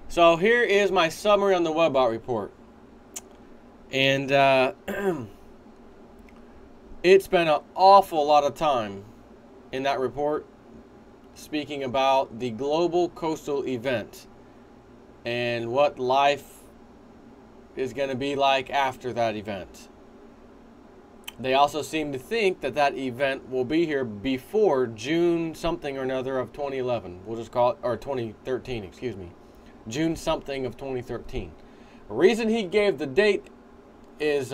So here is my summary on the Webbot report. And it spent an awful lot of time in that report speaking about the global coastal event and what life is going to be like after that event. They also seem to think that that event will be here before June something or another of 2011. We'll just call it, or 2013, excuse me. June something of 2013. The reason he gave the date is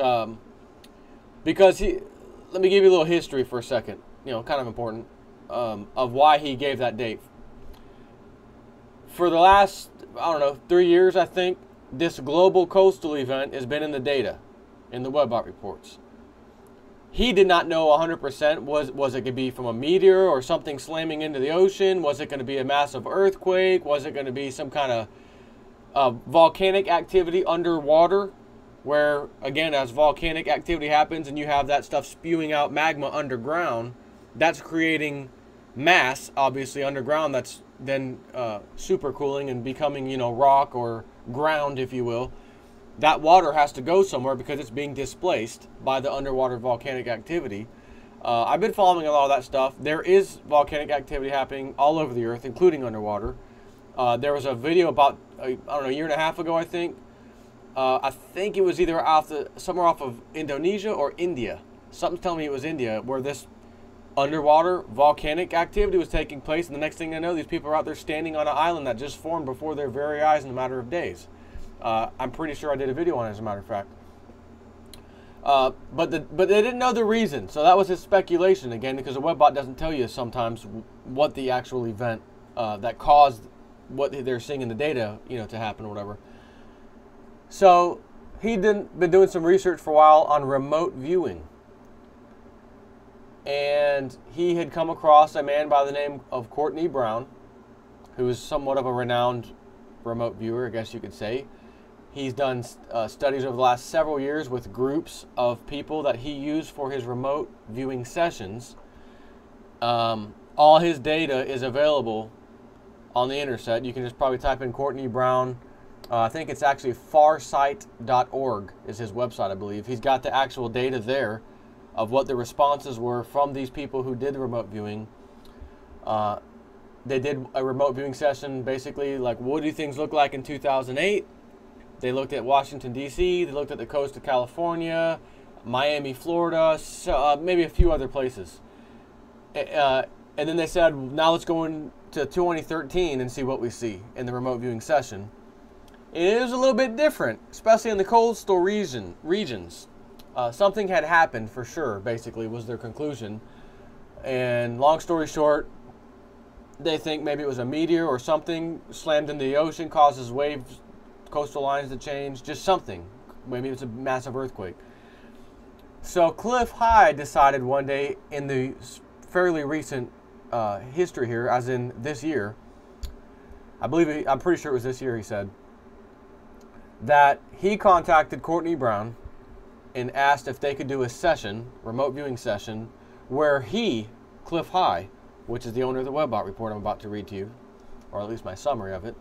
because let me give you a little history for a second, kind of important, of why he gave that date. For the last, 3 years, I think, this global coastal event has been in the data, in the Webbot reports. He did not know 100%, was it going to be from a meteor or something slamming into the ocean? Was it going to be a massive earthquake? Was it going to be some kind of volcanic activity underwater? Where, again, as volcanic activity happens and you have that stuff spewing out magma underground, that's creating mass, obviously, underground, that's then supercooling and becoming, rock or ground, if you will. That water has to go somewhere because it's being displaced by the underwater volcanic activity. I've been following a lot of that stuff. There is volcanic activity happening all over the earth, including underwater. There was a video about, a year and a half ago, I think. I think it was either somewhere off of Indonesia or India. Something's telling me it was India, where this underwater volcanic activity was taking place. And the next thing I know, these people are out there standing on an island that just formed before their very eyes in a matter of days. I'm pretty sure I did a video on it, as a matter of fact. But they didn't know the reason, so that was his speculation again, because the Webbot doesn't tell you sometimes what the actual event that caused what they're seeing in the data, to happen or whatever. So he'd been doing some research for a while on remote viewing, and he had come across a man by the name of Courtney Brown, who is somewhat of a renowned remote viewer, I guess you could say. He's done studies over the last several years with groups of people that he used for his remote viewing sessions. All his data is available on the internet. You can just probably type in Courtney Brown. I think it's actually farsight.org is his website, I believe. He's got the actual data there of what the responses were from these people who did the remote viewing. They did a remote viewing session, basically like, what do things look like in 2008? They looked at Washington, D.C. They looked at the coast of California, Miami, Florida, maybe a few other places. And then they said, now let's go into 2013 and see what we see in the remote viewing session. It was a little bit different, especially in the coastal regions. Something had happened for sure, basically, was their conclusion. And long story short, they think maybe it was a meteor or something slammed into the ocean, causes waves, coastal lines to change, just something. Maybe it's a massive earthquake. So Cliff High decided one day in the fairly recent history here, as in this year, I'm pretty sure it was this year, he said, that he contacted Courtney Brown and asked if they could do a session, remote viewing session, where he, Cliff High, which is the owner of the Webbot report I'm about to read to you, or at least my summary of it,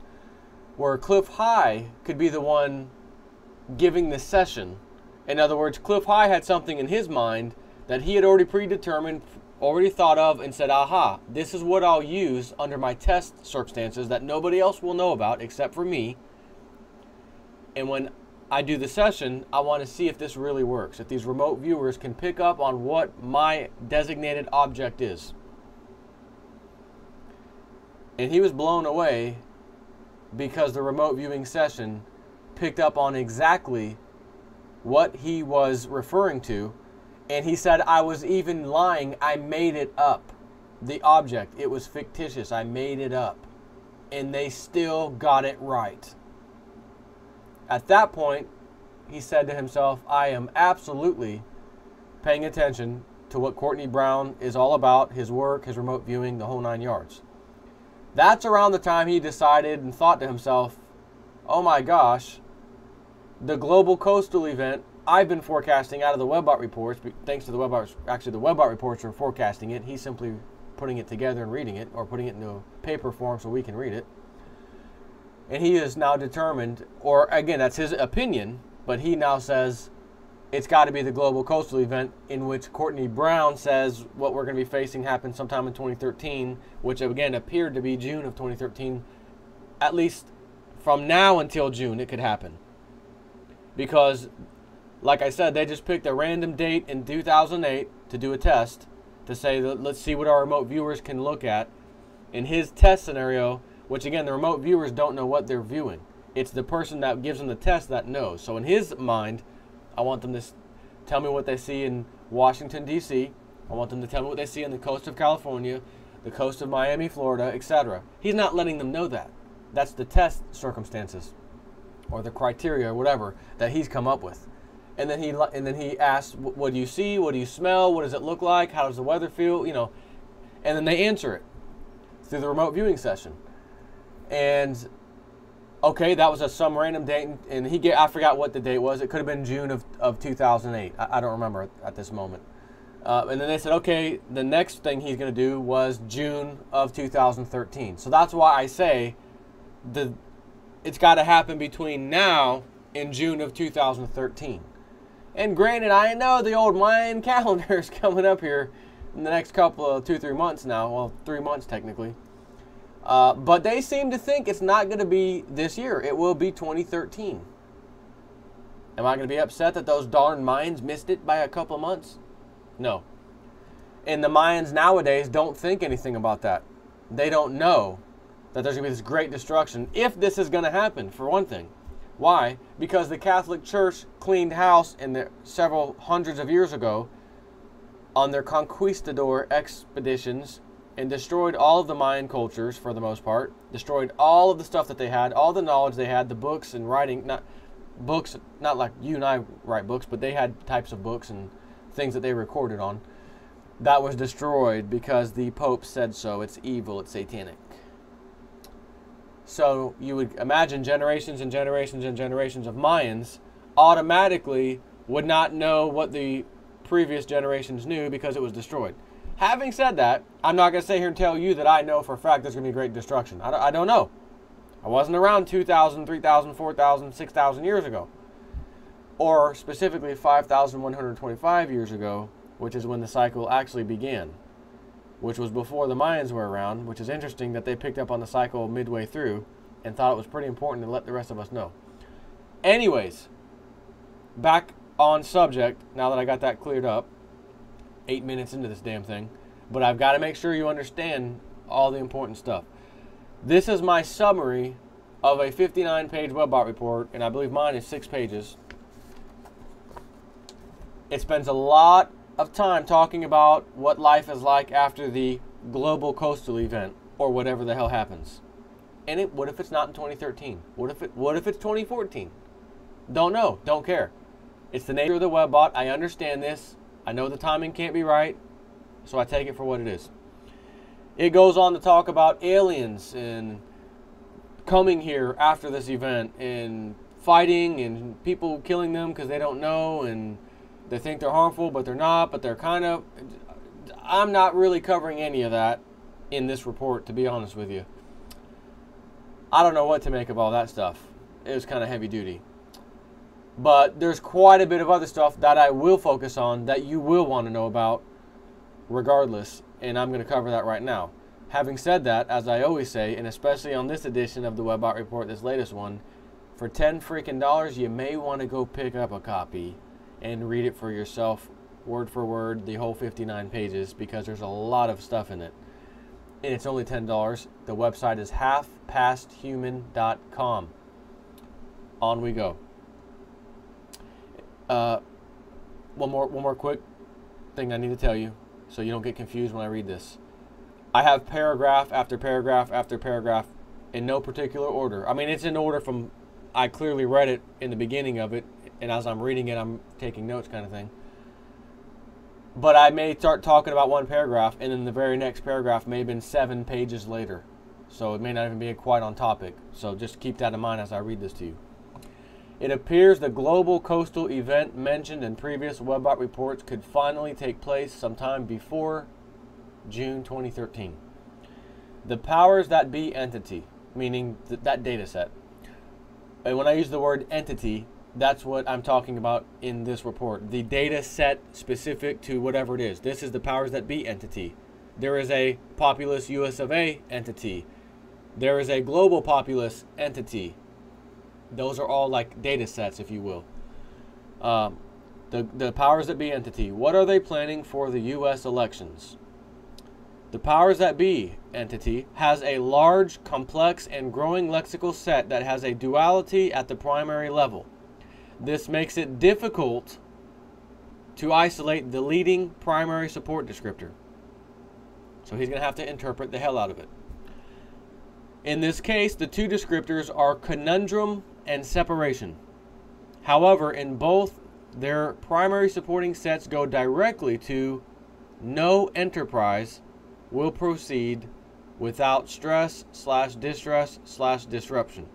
where Cliff High could be the one giving the session. In other words, Cliff High had something in his mind that he had already predetermined, already thought of, and said, aha, this is what I'll use under my test circumstances that nobody else will know about except for me. And when I do the session, I want to see if this really works, if these remote viewers can pick up on what my designated object is. And he was blown away because the remote viewing session picked up on exactly what he was referring to. And he said, I was even lying. I made it up. The object, it was fictitious. I made it up. And they still got it right. At that point, he said to himself, I am absolutely paying attention to what Courtney Brown is all about, his work, his remote viewing, the whole 9 yards. That's around the time he decided and thought to himself, oh my gosh, the global coastal event I've been forecasting out of the Webbot reports, thanks to the Webbot, actually the Webbot reports are forecasting it. He's simply putting it together and reading it, or putting it into a paper form so we can read it. And he is now determined, or again, that's his opinion, but he now says it's got to be the global coastal event, in which Courtney Brown says what we're going to be facing happened sometime in 2013, which again appeared to be June of 2013. At least from now until June, it could happen. Because, like I said, they just picked a random date in 2008 to do a test to say, let's see what our remote viewers can look at. In his test scenario, which again, the remote viewers don't know what they're viewing. It's the person that gives them the test that knows. So in his mind, I want them to tell me what they see in Washington, D.C. I want them to tell me what they see on the coast of California, the coast of Miami, Florida, etc. He's not letting them know that. That's the test circumstances or the criteria or whatever that he's come up with. And then he asks, what do you see? What do you smell? What does it look like? How does the weather feel? You know, and then they answer it through the remote viewing session. And okay, that was some random date, and I forgot what the date was. It could have been June of 2008. I don't remember at this moment. And then they said, okay, the next thing he's going to do was June of 2013. So that's why I say it's got to happen between now and June of 2013. And granted, I know the old Mayan calendar is coming up here in the next couple of 2-3 months now. Well, 3 months technically. But they seem to think it's not going to be this year. It will be 2013. Am I going to be upset that those darn Mayans missed it by a couple of months? No. And the Mayans nowadays don't think anything about that. They don't know that there's going to be this great destruction if this is going to happen, for one thing. Why? Because the Catholic Church cleaned house several hundreds of years ago on their conquistador expeditions and destroyed all of the Mayan cultures for the most part, destroyed all of the stuff that they had, all the knowledge they had, the books and writing, not like you and I write books, but they had types of books and things that they recorded on. That was destroyed because the Pope said so. It's evil, it's satanic. So you would imagine generations and generations and generations of Mayans automatically would not know what the previous generations knew because it was destroyed. Having said that, I'm not going to sit here and tell you that I know for a fact there's going to be great destruction. I don't know. I wasn't around 2,000, 3,000, 4,000, 6,000 years ago. Or specifically 5,125 years ago, which is when the cycle actually began. Which was before the Mayans were around, which is interesting that they picked up on the cycle midway through and thought it was pretty important to let the rest of us know. Anyways, back on subject, now that I got that cleared up. 8 minutes into this damn thing, but I've got to make sure you understand all the important stuff. This is my summary of a 59-page WebBot report, and I believe mine is 6 pages. It spends a lot of time talking about what life is like after the global coastal event, or whatever the hell happens. And what if it's not in 2013? What if it's 2014? Don't know. Don't care. It's the nature of the WebBot. I understand this. I know the timing can't be right, so I take it for what it is. It goes on to talk about aliens and coming here after this event and fighting and people killing them because they don't know and they think they're harmful, but they're not, but they're kind of... I'm not really covering any of that in this report, to be honest with you. I don't know what to make of all that stuff. It was kind of heavy duty. But there's quite a bit of other stuff that I will focus on that you will want to know about regardless, and I'm going to cover that right now. Having said that, as I always say, and especially on this edition of the WebBot Report, this latest one, for $10 freaking you may want to go pick up a copy and read it for yourself, word for word, the whole 59 pages, because there's a lot of stuff in it. And it's only $10. The website is halfpasthuman.com. On we go. One more quick thing I need to tell you so you don't get confused when I read this. I have paragraph after paragraph after paragraph in no particular order. I mean, it's in order from, I clearly read it in the beginning of it, and as I'm reading it, I'm taking notes kind of thing. But I may start talking about one paragraph, and then the very next paragraph may have been 7 pages later. So it may not even be quite on topic. So just keep that in mind as I read this to you. It appears the global coastal event mentioned in previous WebBot reports could finally take place sometime before June 2013. The powers that be entity, meaning that data set, And when I use the word entity, that's what I'm talking about in this report. The data set specific to whatever it is. This is the powers that be entity. There is a populous US of A entity. There is a global populous entity. Those are all like data sets, if you will. The powers that be entity. What are they planning for the US elections? The powers that be entity has a large, complex, and growing lexical set that has a duality at the primary level. This makes it difficult to isolate the leading primary support descriptor. So he's going to have to interpret the hell out of it. In this case, the two descriptors are conundrum and separation. However, in both, their primary supporting sets go directly to no enterprise will proceed without stress/distress/disruption.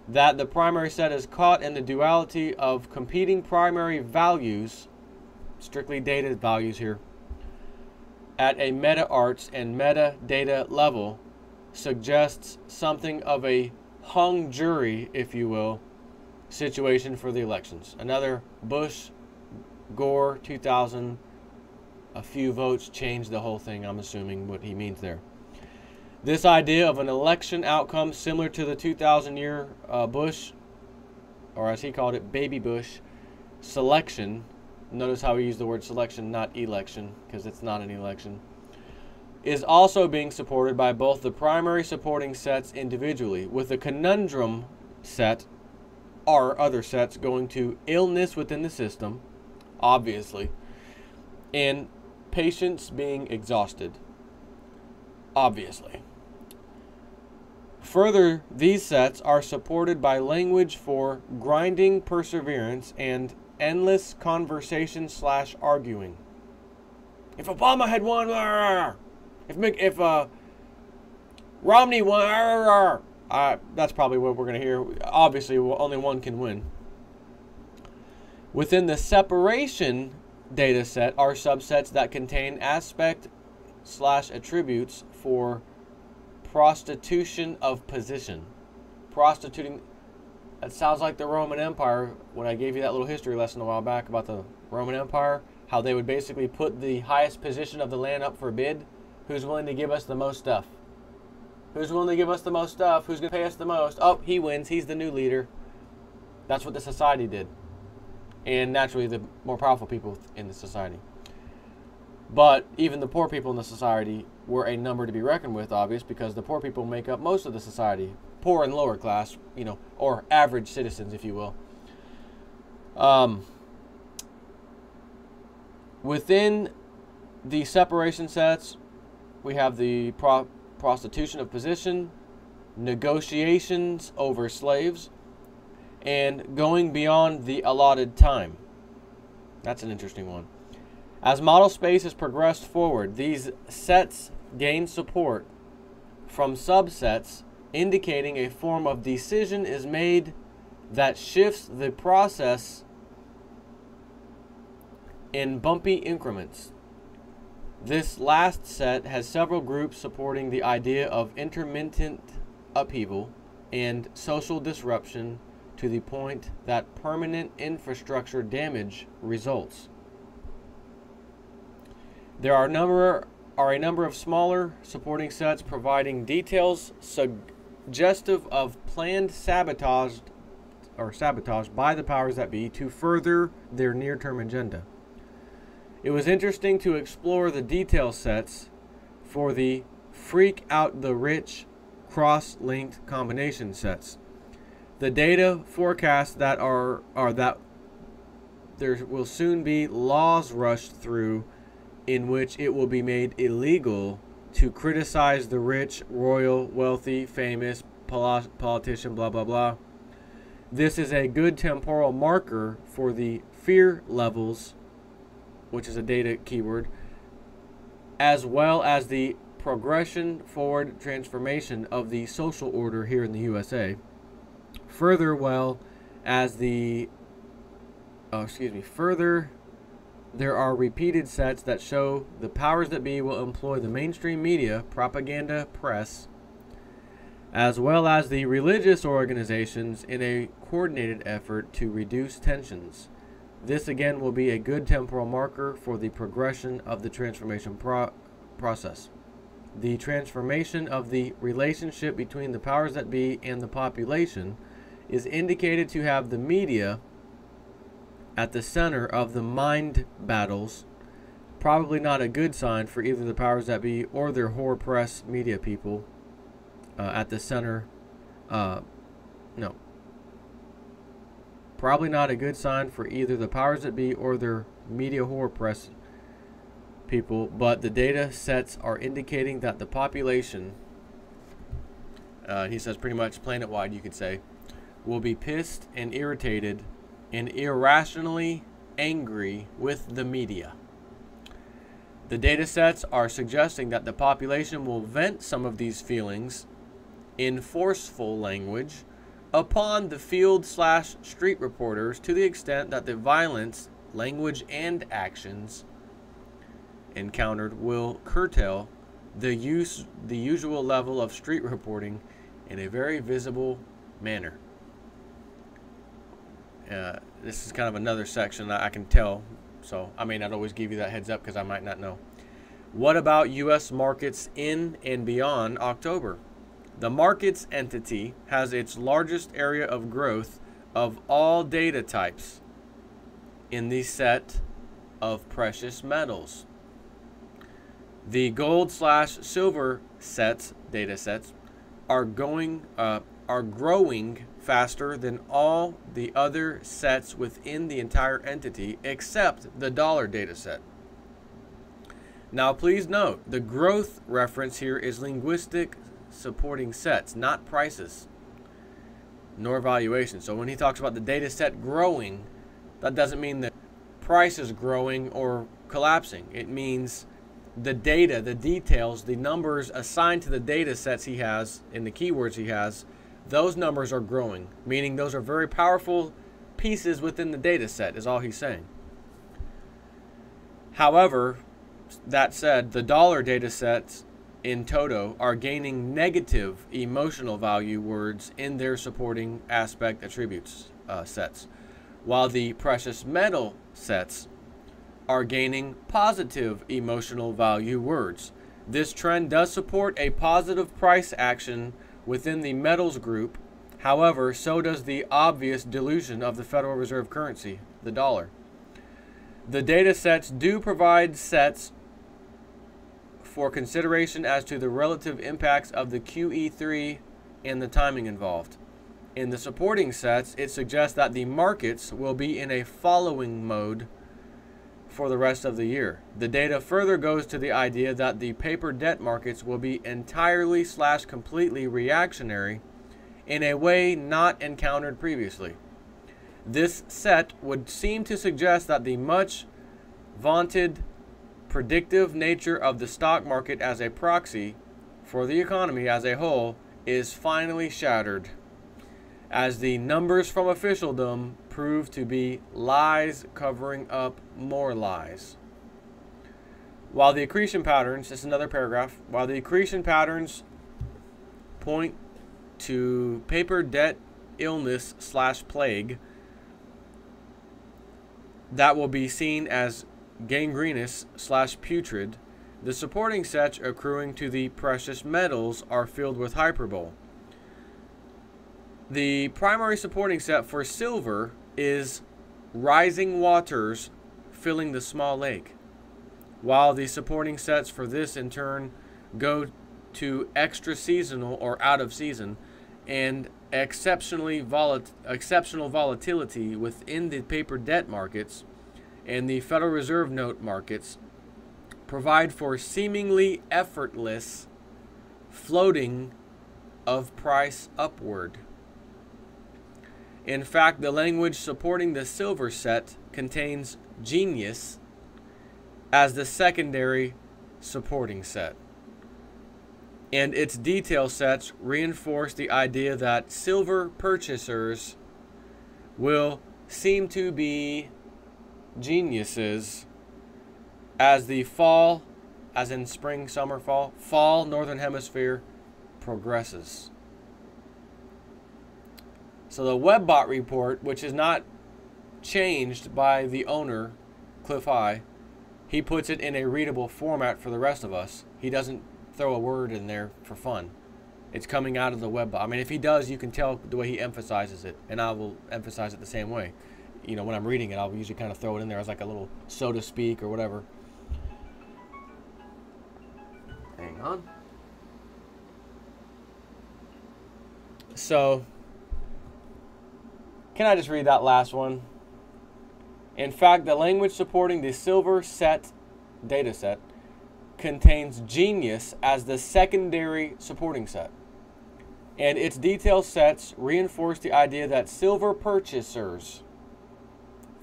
That the primary set is caught in the duality of competing primary values, strictly data values here, at a meta-arts and metadata level suggests something of a hung jury, if you will, situation for the elections. Another Bush, Gore, 2000, a few votes changed the whole thing, I'm assuming what he means there. This idea of an election outcome similar to the 2000-year Bush, or as he called it, baby Bush, selection. Notice how he used the word selection, not election, because it's not an election, is also being supported by both the primary supporting sets individually, with the conundrum set, or other sets, going to illness within the system, obviously, and patients being exhausted, obviously. Further, these sets are supported by language for grinding perseverance and endless conversation/arguing. If Obama had won, if Romney won, that's probably what we're going to hear. Obviously, only one can win. Within the separation data set are subsets that contain aspect/attributes for prostitution of position. Prostituting, that sounds like the Roman Empire. When I gave you that little history lesson a while back about the Roman Empire, how they would basically put the highest position of the land up for bid. Who's willing to give us the most stuff? Who's willing to give us the most stuff? Who's going to pay us the most? Oh, he wins. He's the new leader. That's what the society did. And naturally, the more powerful people in the society. But even the poor people in the society were a number to be reckoned with, obvious, because the poor people make up most of the society. Poor and lower class, you know, or average citizens, if you will. Within the separation sets, we have the prostitution of position, negotiations over slaves, and going beyond the allotted time. That's an interesting one. As model space has progressed forward, these sets gain support from subsets indicating a form of decision is made that shifts the process in bumpy increments. This last set has several groups supporting the idea of intermittent upheaval and social disruption to the point that permanent infrastructure damage results. There are a number of smaller supporting sets providing details suggestive of planned sabotage by the powers that be to further their near-term agenda. It was interesting to explore the detail sets for the freak out the rich cross-linked combination sets. The data forecasts that are that there will soon be laws rushed through in which it will be made illegal to criticize the rich, royal, wealthy, famous, politician, blah, blah, blah. This is a good temporal marker for the fear levels, which is a data keyword, as well as the progression forward transformation of the social order here in the USA. Further, there are repeated sets that show the powers that be will employ the mainstream media, propaganda, press, as well as the religious organizations in a coordinated effort to reduce tensions. This again will be a good temporal marker for the progression of the transformation process. The transformation of the relationship between the powers that be and the population is indicated to have the media at the center of the mind battles. Probably not a good sign for either the powers that be or their whore press media people at the center. No. Probably not a good sign for either the powers that be or their media whore press people, but the data sets are indicating that the population, he says pretty much planet-wide, you could say, will be pissed and irritated and irrationally angry with the media. The data sets are suggesting that the population will vent some of these feelings in forceful language upon the field/street reporters to the extent that the violence, language, and actions encountered will curtail the usual level of street reporting in a very visible manner. This is kind of another section that I can tell, so I may not always give you that heads up because I might not know. What about U.S. markets in and beyond October? The markets entity has its largest area of growth of all data types in the set of precious metals. The gold/silver data sets are growing faster than all the other sets within the entire entity except the dollar data set. Now please note, the growth reference here is linguistic supporting sets, not prices nor valuation. So when he talks about the data set growing, that doesn't mean that price is growing or collapsing. It means the data, the details, the numbers assigned to the data sets he has and the keywords he has, those numbers are growing, meaning those are very powerful pieces within the data set, is all he's saying. However, that said, the dollar data sets in toto are gaining negative emotional value words in their supporting aspect attributes sets, while the precious metal sets are gaining positive emotional value words. This trend does support a positive price action within the metals group. However, so does the obvious dilution of the Federal Reserve currency, the dollar. The data sets do provide sets for consideration as to the relative impacts of the QE3 and the timing involved. In the supporting sets, it suggests that the markets will be in a following mode for the rest of the year. The data further goes to the idea that the paper debt markets will be entirely/completely reactionary in a way not encountered previously. This set would seem to suggest that the much vaunted predictive nature of the stock market as a proxy for the economy as a whole is finally shattered, as the numbers from officialdom prove to be lies covering up more lies. While the accretion patterns, this is another paragraph, while the accretion patterns point to paper debt illness/plague that will be seen as gangrenous/putrid, the supporting sets accruing to the precious metals are filled with hyperbole. The primary supporting set for silver is rising waters filling the small lake, while the supporting sets for this in turn go to extra seasonal or out of season and exceptional volatility within the paper debt markets and the Federal Reserve note markets provide for seemingly effortless floating of price upward. In fact, the language supporting the silver set contains genius as the secondary supporting set, and its detail sets reinforce the idea that silver purchasers will seem to be geniuses as the fall, as in spring, summer, fall, northern hemisphere progresses. So the WebBot report, which is not changed by the owner, Cliff High, he puts it in a readable format for the rest of us. He doesn't throw a word in there for fun. It's coming out of the WebBot. I mean, if he does, you can tell the way he emphasizes it, and I will emphasize it the same way. You know, when I'm reading it, I'll usually kind of throw it in there as like a little so to speak or whatever. Hang on. So, can I just read that last one? In fact, the language supporting the silver set dataset contains Genius as the secondary supporting set. And its detail sets reinforce the idea that silver purchasers,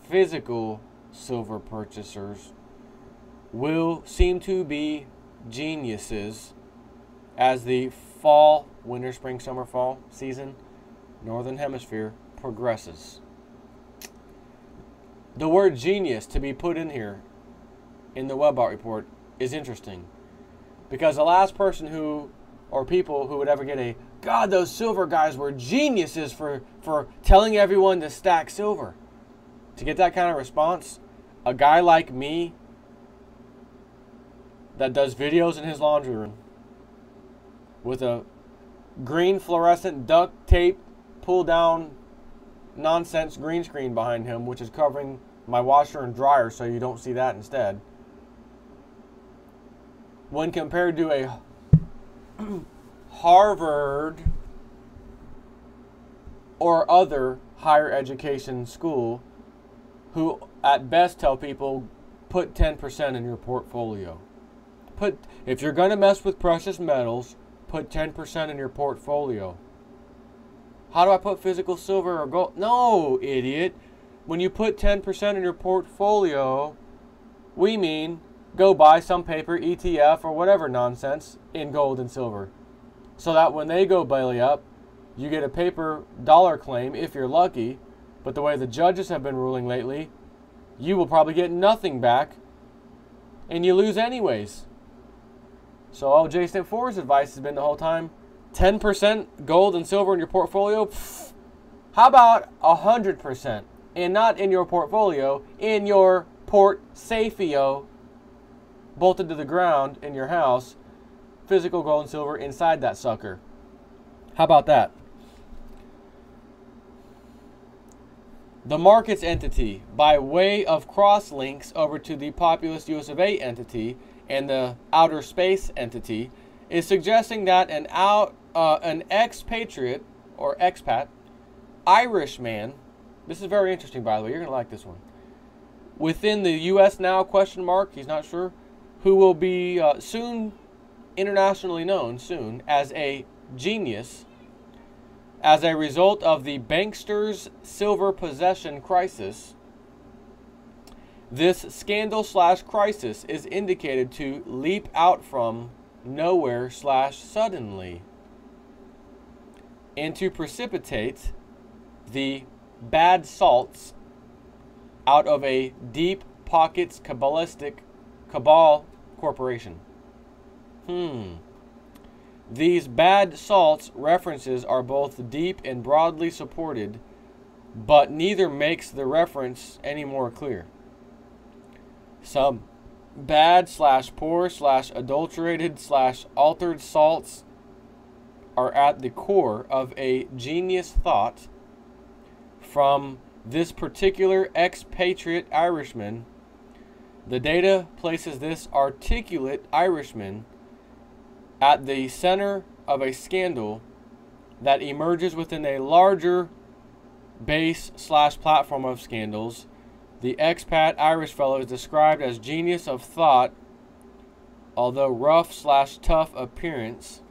physical silver purchasers, will seem to be geniuses as the fall, winter, spring, summer, fall season, Northern Hemisphere, progresses. The word genius to be put in here in the WebBot report is interesting, because the last person who, or people who would ever get a, God, those silver guys were geniuses for telling everyone to stack silver. To get that kind of response, a guy like me that does videos in his laundry room with a green fluorescent duct tape pull down nonsense green screen behind him, which is covering my washer and dryer so you don't see that instead. When compared to a Harvard or other higher education school who at best tell people put 10% in your portfolio. If you're going to mess with precious metals, put 10% in your portfolio. How do I put physical silver or gold? No, idiot. When you put 10% in your portfolio, we mean go buy some paper ETF or whatever nonsense in gold and silver. So that when they go belly up, you get a paper dollar claim if you're lucky. But the way the judges have been ruling lately, you will probably get nothing back and you lose anyways. So J. 4's advice has been the whole time, 10% gold and silver in your portfolio? Pfft. How about 100%? And not in your portfolio, in your portfolio, bolted to the ground in your house, physical gold and silver inside that sucker. How about that? The markets entity, by way of cross links over to the populous US of A entity and the outer space entity, is suggesting that an expatriate or expat Irishman, this is very interesting by the way, you're going to like this one, within the US now question mark, he's not sure, who will be soon internationally known soon as a genius as a result of the banksters' silver possession crisis. This scandal/crisis is indicated to leap out from nowhere/suddenly and to precipitate the bad salts out of a deep pockets cabal corporation. These bad salts references are both deep and broadly supported, but neither makes the reference any more clear. Some bad/poor/adulterated/altered salts are at the core of a genius thought from this particular expatriate Irishman. The data places this articulate Irishman at the center of a scandal that emerges within a larger base/platform of scandals. The expat Irish fellow is described as genius of thought, although rough/tough appearance,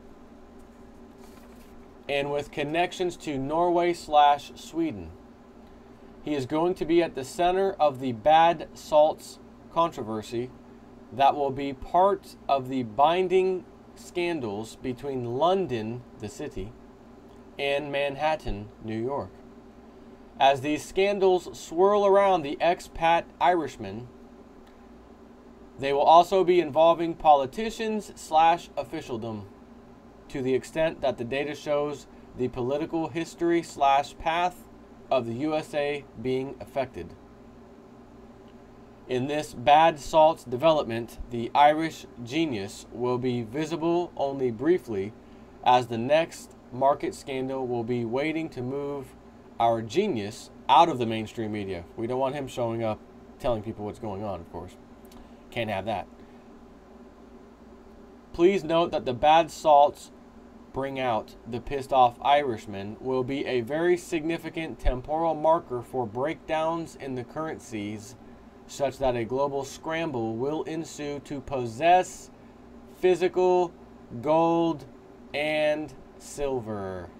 and with connections to Norway/Sweden. He is going to be at the center of the bad salts controversy that will be part of the binding scandals between London, the city, and Manhattan, New York. As these scandals swirl around the expat Irishman, they will also be involving politicians/officialdom, to the extent that the data shows the political history / path of the USA being affected. In this bad salt's development, the Irish genius will be visible only briefly, as the next market scandal will be waiting to move our genius out of the mainstream media. We don't want him showing up telling people what's going on, of course. Can't have that. Please note that the bad salts bring out the pissed off Irishmen will be a very significant temporal marker for breakdowns in the currencies, such that a global scramble will ensue to possess physical gold and silver.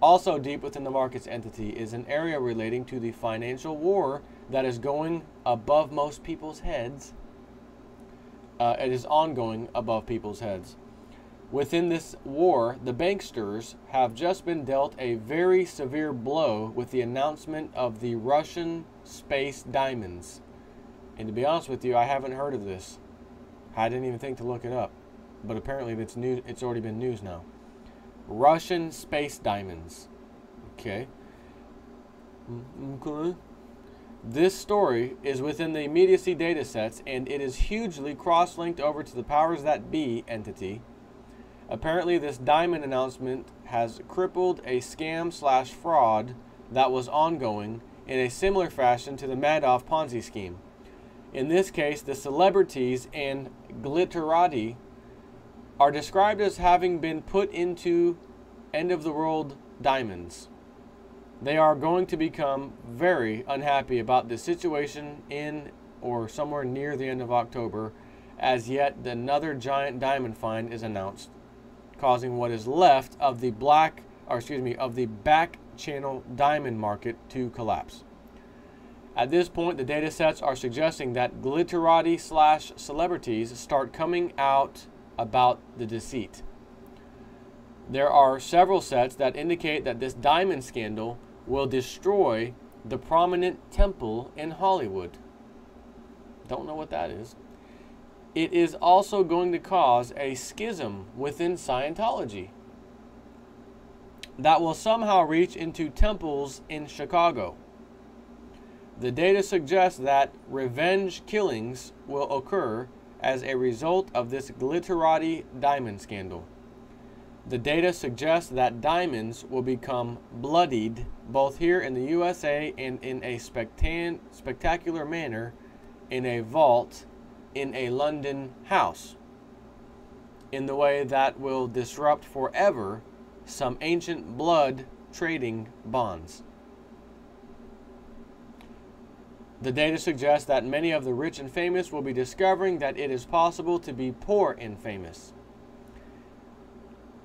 Also deep within the markets entity is an area relating to the financial war that is going above most people's heads. It is ongoing above people's heads. Within this war, the banksters have just been dealt a very severe blow with the announcement of the Russian space diamonds. And to be honest with you, I haven't heard of this. I didn't even think to look it up. But apparently it's news. It's already been news now. Russian space diamonds. Okay. Okay. This story is within the immediacy data sets, and it is hugely cross-linked over to the powers that be entity. Apparently, this diamond announcement has crippled a scam / fraud that was ongoing in a similar fashion to the Madoff Ponzi scheme. In this case, the celebrities and glitterati are described as having been put into end-of-the-world diamonds. They are going to become very unhappy about the situation in or somewhere near the end of October, as yet another giant diamond find is announced, causing what is left of the back channel diamond market to collapse. At this point, the data sets are suggesting that glitterati / celebrities start coming out about the deceit. There are several sets that indicate that this diamond scandal will destroy the prominent temple in Hollywood. Don't know what that is. It is also going to cause a schism within Scientology that will somehow reach into temples in Chicago. The data suggests that revenge killings will occur as a result of this glitterati diamond scandal. The data suggests that diamonds will become bloodied both here in the USA and in a spectacular manner in a vault in a London house, in the way that will disrupt forever some ancient blood trading bonds. The data suggests that many of the rich and famous will be discovering that it is possible to be poor and famous.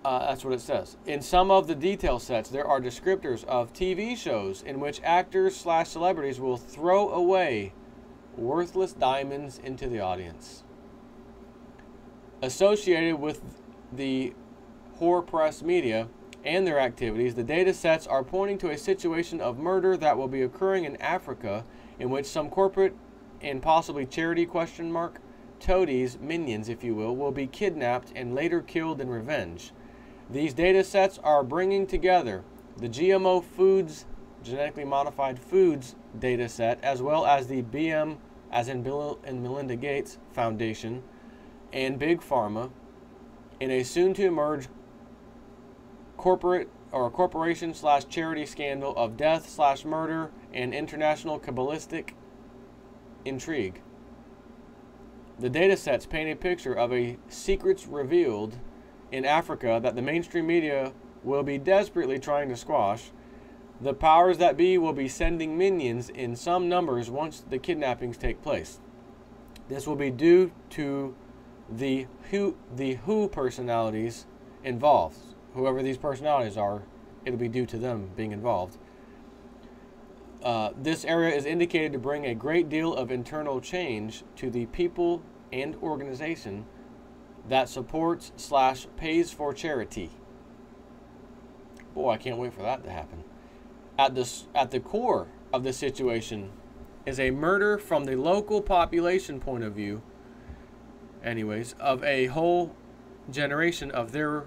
That's what it says. In some of the detail sets, there are descriptors of TV shows in which actors / celebrities will throw away worthless diamonds into the audience. Associated with the whore press media and their activities, the data sets are pointing to a situation of murder that will be occurring in Africa, in which some corporate and possibly charity toadies, minions if you will be kidnapped and later killed in revenge. These data sets are bringing together the GMO foods, genetically modified foods data set, as well as the BM, as in Bill and Melinda Gates Foundation, and Big Pharma, in a soon-to-emerge corporation / charity scandal of death / murder and international Kabbalistic intrigue. The data sets paint a picture of a secrets revealed in Africa that the mainstream media will be desperately trying to squash. The powers that be will be sending minions in some numbers once the kidnappings take place. This will be due to the WHO personalities involved. Whoever these personalities are, it'll be due to them being involved. This area is indicated to bring a great deal of internal change to the people and organization that supports / pays for charity. Boy, I can't wait for that to happen. At the core of the situation is a murder from the local population point of view, anyways, of a whole generation of their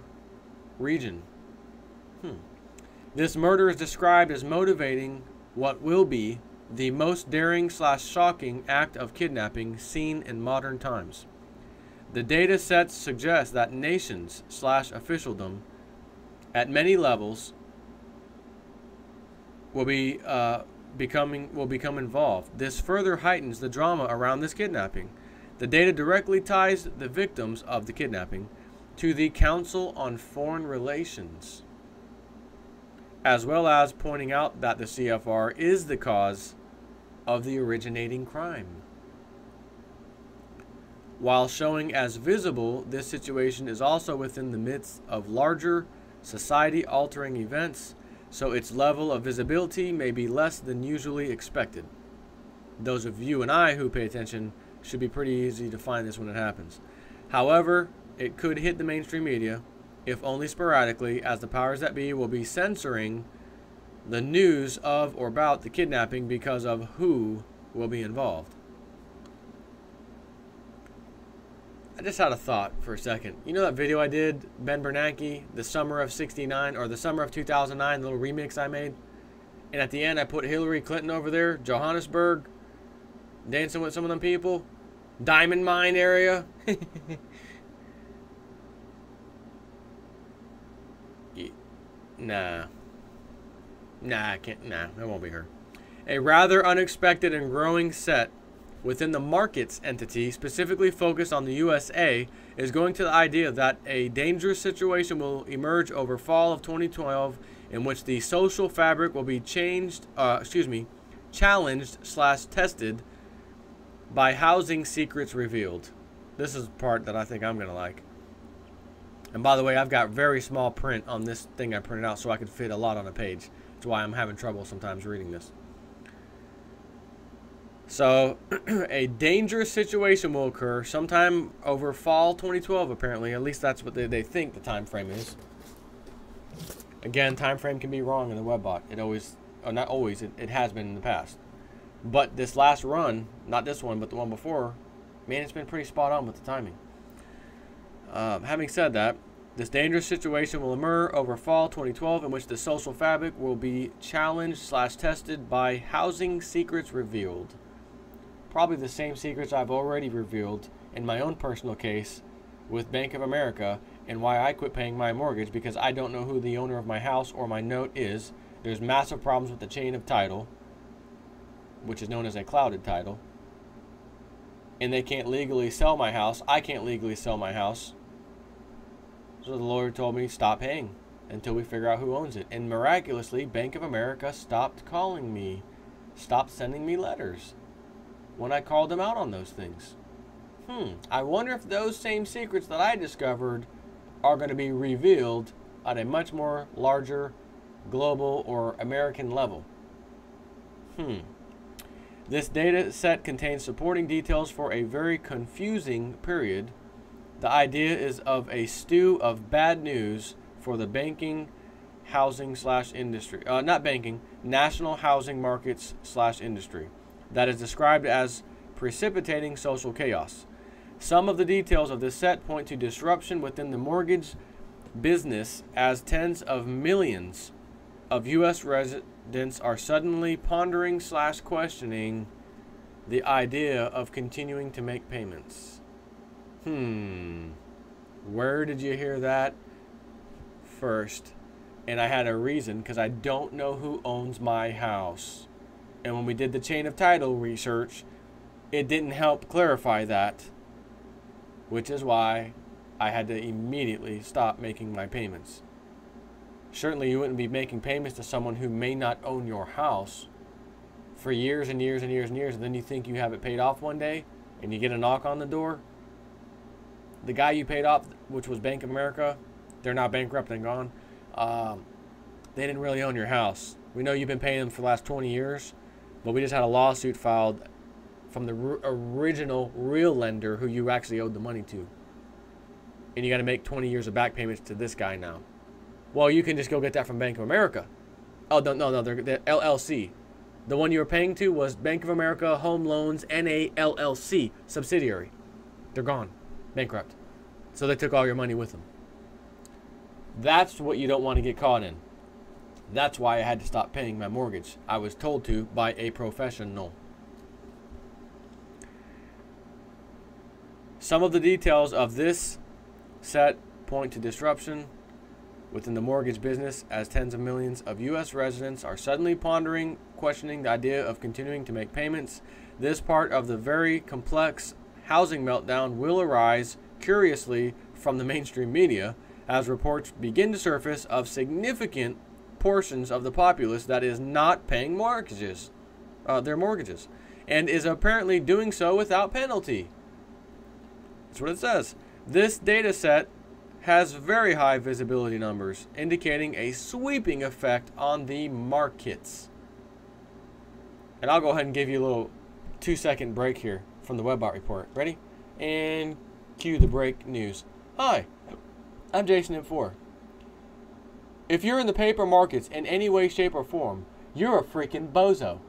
region. This murder is described as motivating what will be the most daring / shocking act of kidnapping seen in modern times. The data sets suggest that nations / officialdom at many levels will become involved. This further heightens the drama around this kidnapping. The data directly ties the victims of the kidnapping to the Council on Foreign Relations, as well as pointing out that the CFR is the cause of the originating crime. While showing as visible, this situation is also within the midst of larger society-altering events, so its level of visibility may be less than usually expected. Those of you and I who pay attention should be pretty easy to find this when it happens. However, it could hit the mainstream media, if only sporadically, as the powers that be will be censoring the news of or about the kidnapping because of who will be involved. I just had a thought for a second. You know that video I did, Ben Bernanke, the summer of '69, or the summer of 2009, the little remix I made? And at the end, I put Hillary Clinton over there, Johannesburg, dancing with some of them people. Diamond mine area. Nah, I can't. Nah, that won't be her. A rather unexpected and growing set within the markets entity, specifically focused on the USA, is going to the idea that a dangerous situation will emerge over fall of 2012, in which the social fabric will be challenged / tested by housing secrets revealed. This is the part that I think I'm gonna like. And by the way, I've got very small print on this thing I printed out so I could fit a lot on a page. That's why I'm having trouble sometimes reading this. So, a dangerous situation will occur sometime over fall 2012, apparently. At least that's what they think the time frame is. Again, time frame can be wrong in the webbot. It always, or not always, it has been in the past. But this last run, not this one, but the one before, man, it's been pretty spot on with the timing. Having said that, this dangerous situation will emerge over fall 2012, in which the social fabric will be challenged / tested by housing secrets revealed. Probably the same secrets I've already revealed in my own personal case with Bank of America, and why I quit paying my mortgage, because I don't know who the owner of my house or my note is. There's massive problems with the chain of title, which is known as a clouded title. And they can't legally sell my house. I can't legally sell my house. So the lawyer told me, stop paying until we figure out who owns it. And miraculously, Bank of America stopped calling me, stopped sending me letters when I called them out on those things. I wonder if those same secrets that I discovered are going to be revealed at a much more larger global or American level. This data set contains supporting details for a very confusing period. The idea is of a stew of bad news for the banking, housing / industry. Not banking, national housing markets / industry. That is described as precipitating social chaos. Some of the details of this set point to disruption within the mortgage business, as tens of millions of U.S. residents are suddenly pondering / questioning the idea of continuing to make payments. Where did you hear that first? And I had a reason, because I don't know who owns my house. And when we did the chain of title research, it didn't help clarify that, which is why I had to immediately stop making my payments. Certainly you wouldn't be making payments to someone who may not own your house for years and years and years and years, and then you think you have it paid off one day, and you get a knock on the door. The guy you paid off, which was Bank of America, they're now bankrupt and gone. They didn't really own your house. We know you've been paying them for the last 20 years, but we just had a lawsuit filed from the original real lender who you actually owed the money to. And you got to make 20 years of back payments to this guy now. Well, you can just go get that from Bank of America. Oh, no, they're LLC. The one you were paying to was Bank of America Home Loans NA LLC subsidiary. They're gone. Bankrupt. So they took all your money with them. That's what you don't want to get caught in. That's why I had to stop paying my mortgage. I was told to by a professional. Some of the details of this set point to disruption within the mortgage business, as tens of millions of U.S. residents are suddenly pondering, questioning the idea of continuing to make payments. This part of the very complex housing meltdown will arise, curiously, from the mainstream media, as reports begin to surface of significant portions of the populace that is not paying their mortgages, and is apparently doing so without penalty. That's what it says. This data set has very high visibility numbers, indicating a sweeping effect on the markets. And I'll go ahead and give you a little 2-second break here from the Webbot report. Ready? And cue the break news. Hi, I'm Jason M4. If you're in the paper markets in any way, shape, or form, you're a freaking bozo.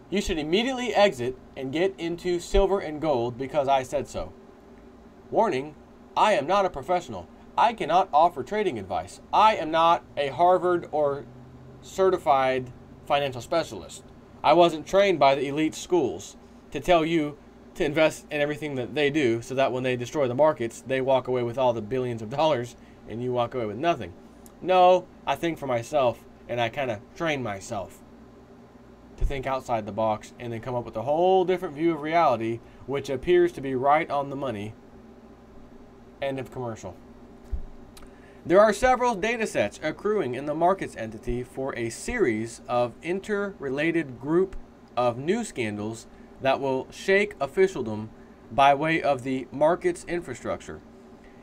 You should immediately exit and get into silver and gold because I said so. Warning, I am not a professional. I cannot offer trading advice. I am not a Harvard or certified financial specialist. I wasn't trained by the elite schools to tell you to invest in everything that they do so that when they destroy the markets, they walk away with all the billions of dollars and you walk away with nothing. No, I think for myself, and I kind of train myself to think outside the box and then come up with a whole different view of reality, which appears to be right on the money. End of commercial. There are several data sets accruing in the markets entity for a series of interrelated group of news scandals that will shake officialdom by way of the market's infrastructure.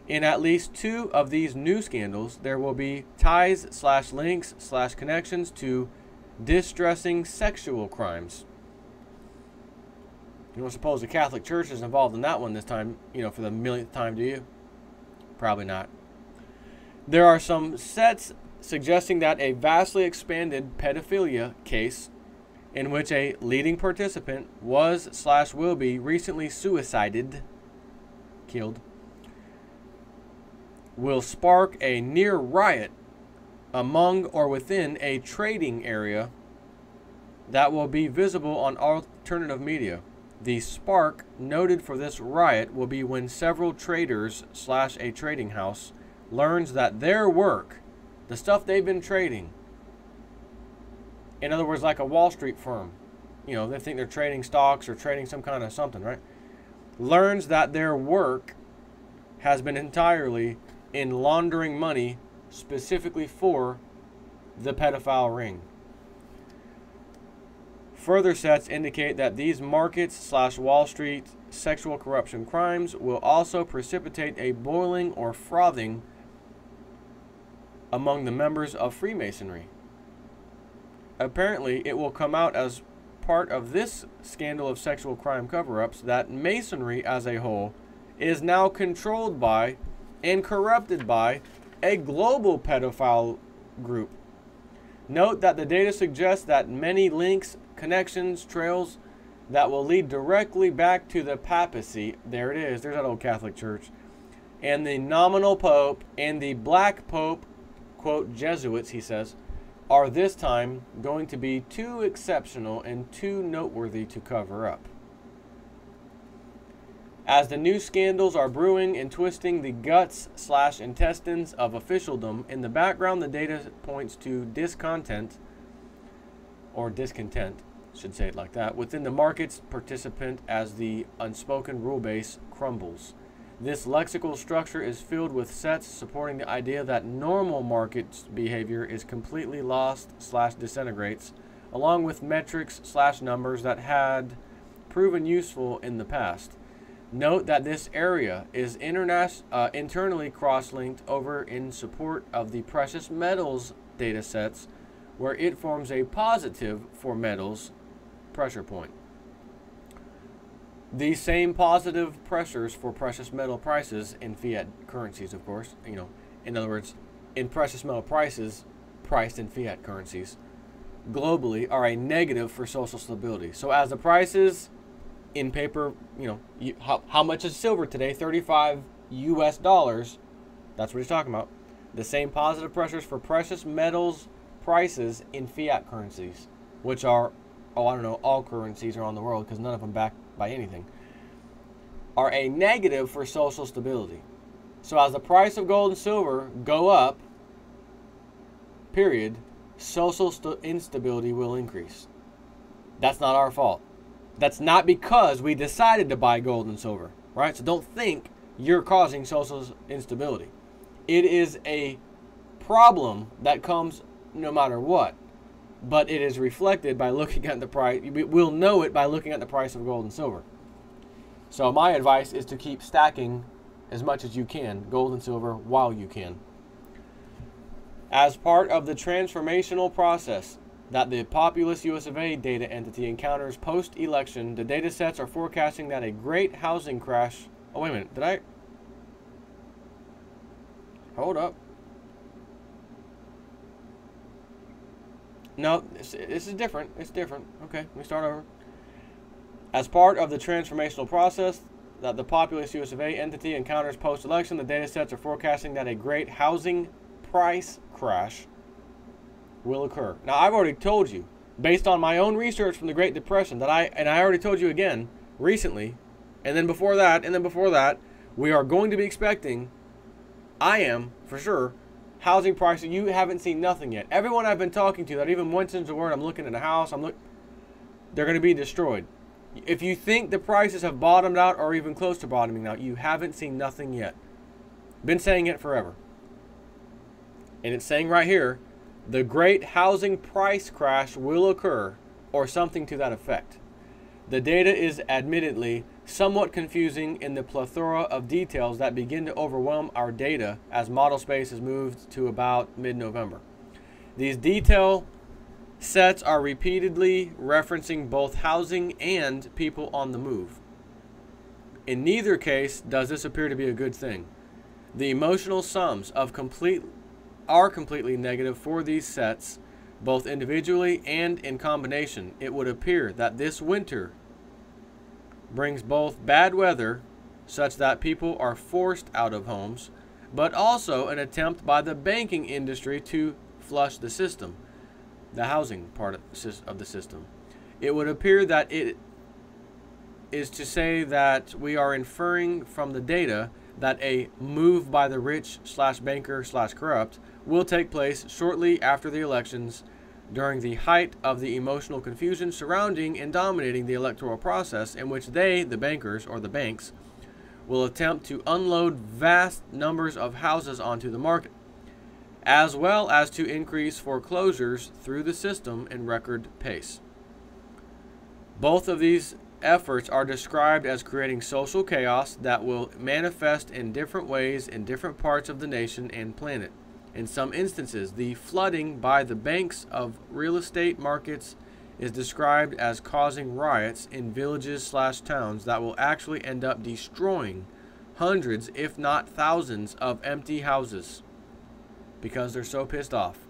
In at least 2 of these news scandals, there will be ties/links/connections to distressing sexual crimes. You don't suppose the Catholic Church is involved in that one this time, for the millionth time, do you? Probably not. There are some sets suggesting that a vastly expanded pedophilia case in which a leading participant was/will be recently killed, will spark a near riot among or within a trading area that will be visible on alternative media. The spark noted for this riot will be when several traders/a trading house learns that their work, the stuff they've been trading, in other words, like a Wall Street firm, they think they're trading stocks or trading some kind of something, right? Learns that their work has been entirely in laundering money specifically for the pedophile ring. Further sets indicate that these markets/Wall Street sexual corruption crimes will also precipitate a boiling or frothing among the members of Freemasonry. Apparently, it will come out as part of this scandal of sexual crime cover-ups that Masonry as a whole is now controlled by and corrupted by a global pedophile group. Note that the data suggests that many links, connections, trails that will lead directly back to the papacy, there it is, there's that old Catholic Church, and the nominal pope and the black pope, quote, Jesuits, he says, are this time going to be too exceptional and too noteworthy to cover up. As the new scandals are brewing and twisting the guts/intestines of officialdom, in the background the data points to discontent, should say it like that, within the market's participant as the unspoken rule base crumbles. This lexical structure is filled with sets supporting the idea that normal market behavior is completely lost/disintegrates, along with metrics/numbers that had proven useful in the past. Note that this area is internally cross-linked over in support of the precious metals data sets, where it forms a positive for metals pressure point. These same positive pressures for precious metal prices in fiat currencies, of course, in other words, in precious metal prices priced in fiat currencies globally, are a negative for social stability. So as the prices in paper, how much is silver today? $35 US. That's what he's talking about. the same positive pressures for precious metals prices in fiat currencies, which are, oh, I don't know, all currencies around the world because none of them backed by anything, are a negative for social stability. So as the price of gold and silver go up, period, social instability will increase. That's not our fault. That's not because we decided to buy gold and silver, right? So don't think you're causing social instability. It is a problem that comes no matter what, but it is reflected by looking at the price. We'll know it by looking at the price of gold and silver. So my advice is to keep stacking as much as you can, gold and silver, while you can. As part of the transformational process that the populous US of A data entity encounters post-election, the data sets are forecasting that a great housing crash... Oh, wait a minute. Did I... Hold up. No, this is different. It's different. Okay, let me start over. As part of the transformational process that the populous US of A entity encounters post-election, the data sets are forecasting that a great housing price crash will occur. Now, I've already told you, based on my own research from the Great Depression, that I already told you again recently, and then before that, we are going to be expecting, I am, for sure, housing prices. You haven't seen nothing yet. Everyone I've been talking to that even mentions the word, I'm looking at a house, they're going to be destroyed. If you think the prices have bottomed out or even close to bottoming out, you haven't seen nothing yet. Been saying it forever. And it's saying right here, the great housing price crash will occur, or something to that effect. The data is admittedly somewhat confusing in the plethora of details that begin to overwhelm our data as model space is moved to about mid-November. These detail sets are repeatedly referencing both housing and people on the move. In neither case does this appear to be a good thing. The emotional sums of are completely negative for these sets, both individually and in combination. It would appear that this winter brings both bad weather, such that people are forced out of homes, but also an attempt by the banking industry to flush the system, the housing part of the system. It would appear that it is to say that we are inferring from the data that a move by the rich / banker / corrupt will take place shortly after the elections, during the height of the emotional confusion surrounding and dominating the electoral process, in which they, the bankers or the banks, will attempt to unload vast numbers of houses onto the market, as well as to increase foreclosures through the system in record pace. Both of these efforts are described as creating social chaos that will manifest in different ways in different parts of the nation and planet. In some instances, the flooding by the banks of real estate markets is described as causing riots in villages / towns that will actually end up destroying hundreds, if not thousands, of empty houses because they're so pissed off.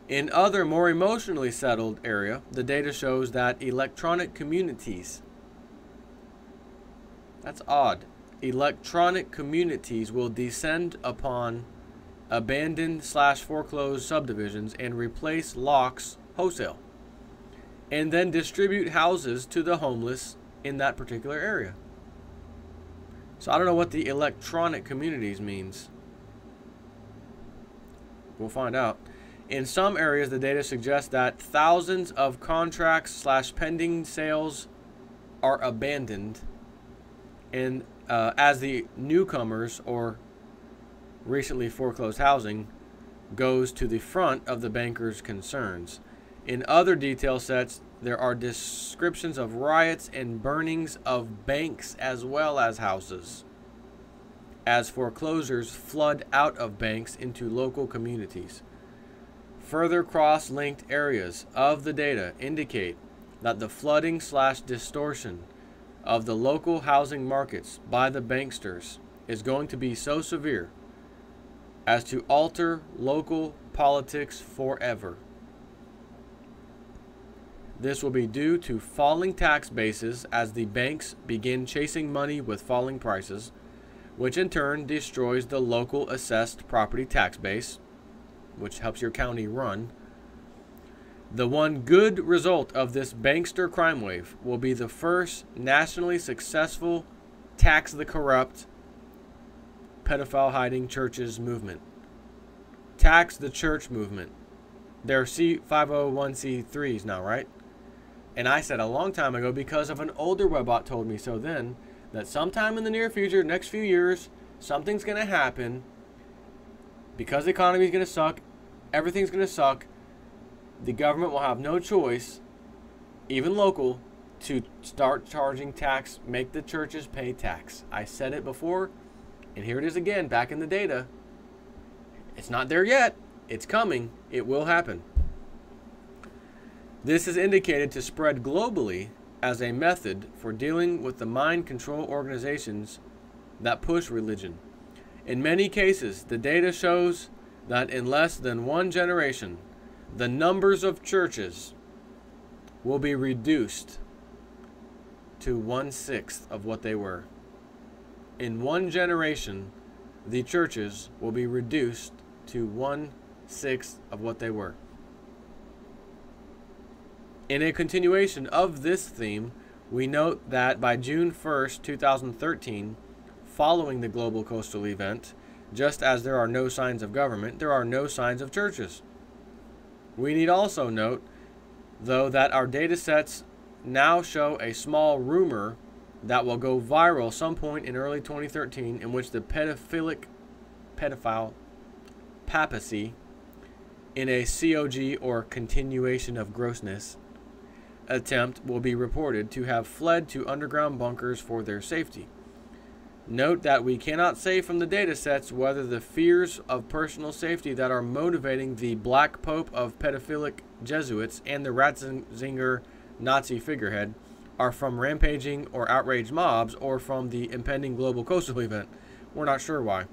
In other more emotionally settled area, the data shows that electronic communities, that's odd, electronic communities will descend upon abandoned / foreclosed subdivisions and replace locks wholesale, and then distribute houses to the homeless in that particular area. So I don't know what the electronic communities means. We'll find out. In some areas, the data suggests that thousands of contracts / pending sales are abandoned, and as the newcomers or recently foreclosed housing goes to the front of the bankers' concerns. In other detail sets, there are descriptions of riots and burnings of banks as well as houses, as foreclosures flood out of banks into local communities. Further cross-linked areas of the data indicate that the flooding / distortion of the local housing markets by the banksters is going to be so severe as to alter local politics forever. This will be due to falling tax bases as the banks begin chasing money with falling prices, which in turn destroys the local assessed property tax base, which helps your county run. The one good result of this bankster crime wave will be the first nationally successful tax the corrupt, pedophile hiding churches movement. Tax the church movement. They're 501c3s now, right? And I said a long time ago, because of an older webbot told me so then, that sometime in the near future, next few years, something's going to happen. Because the economy's going to suck, everything's going to suck, the government will have no choice, even local, to start charging tax, make the churches pay tax. I said it before, and here it is again, back in the data. It's not there yet. It's coming. It will happen. This is indicated to spread globally as a method for dealing with the mind control organizations that push religion. In many cases, the data shows that in less than one generation, the numbers of churches will be reduced to 1/6 of what they were. In one generation, the churches will be reduced to 1/6 of what they were. In a continuation of this theme, we note that by June 1st, 2013, following the global coastal event, just as there are no signs of government, there are no signs of churches. We need also note, though, that our data sets now show a small rumor that will go viral some point in early 2013, in which the pedophile papacy, in a COG or continuation of grossness attempt, will be reported to have fled to underground bunkers for their safety. Note that we cannot say from the data sets whether the fears of personal safety that are motivating the Black Pope of pedophilic Jesuits and the Ratzinger Nazi figurehead are from rampaging or outraged mobs or from the impending global coastal event. We're not sure why.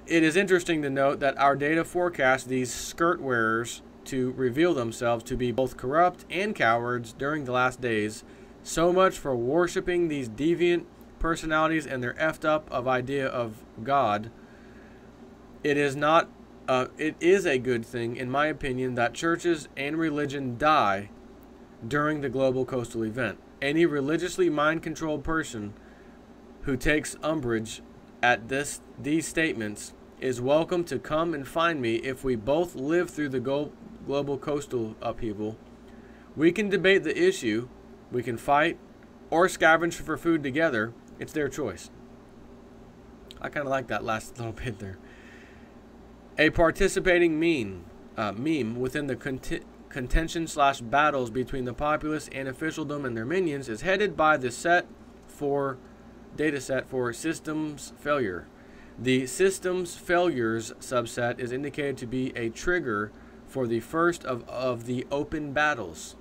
It is interesting to note that our data forecasts these skirt wearers to reveal themselves to be both corrupt and cowards during the last days. So much for worshiping these deviant personalities and their effed up of idea of God. It is not. It is a good thing, in my opinion, that churches and religion die during the global coastal event. Any religiously mind-controlled person who takes umbrage at these statements is welcome to come and find me. If we both live through the global coastal upheaval, we can debate the issue, we can fight, or scavenge for food together. It's their choice. I kind of like that last little bit there. A participating meme within the contention/battles between the populace and officialdom and their minions is headed by the data set for systems failure. The systems failures subset is indicated to be a trigger for the first of the open battles.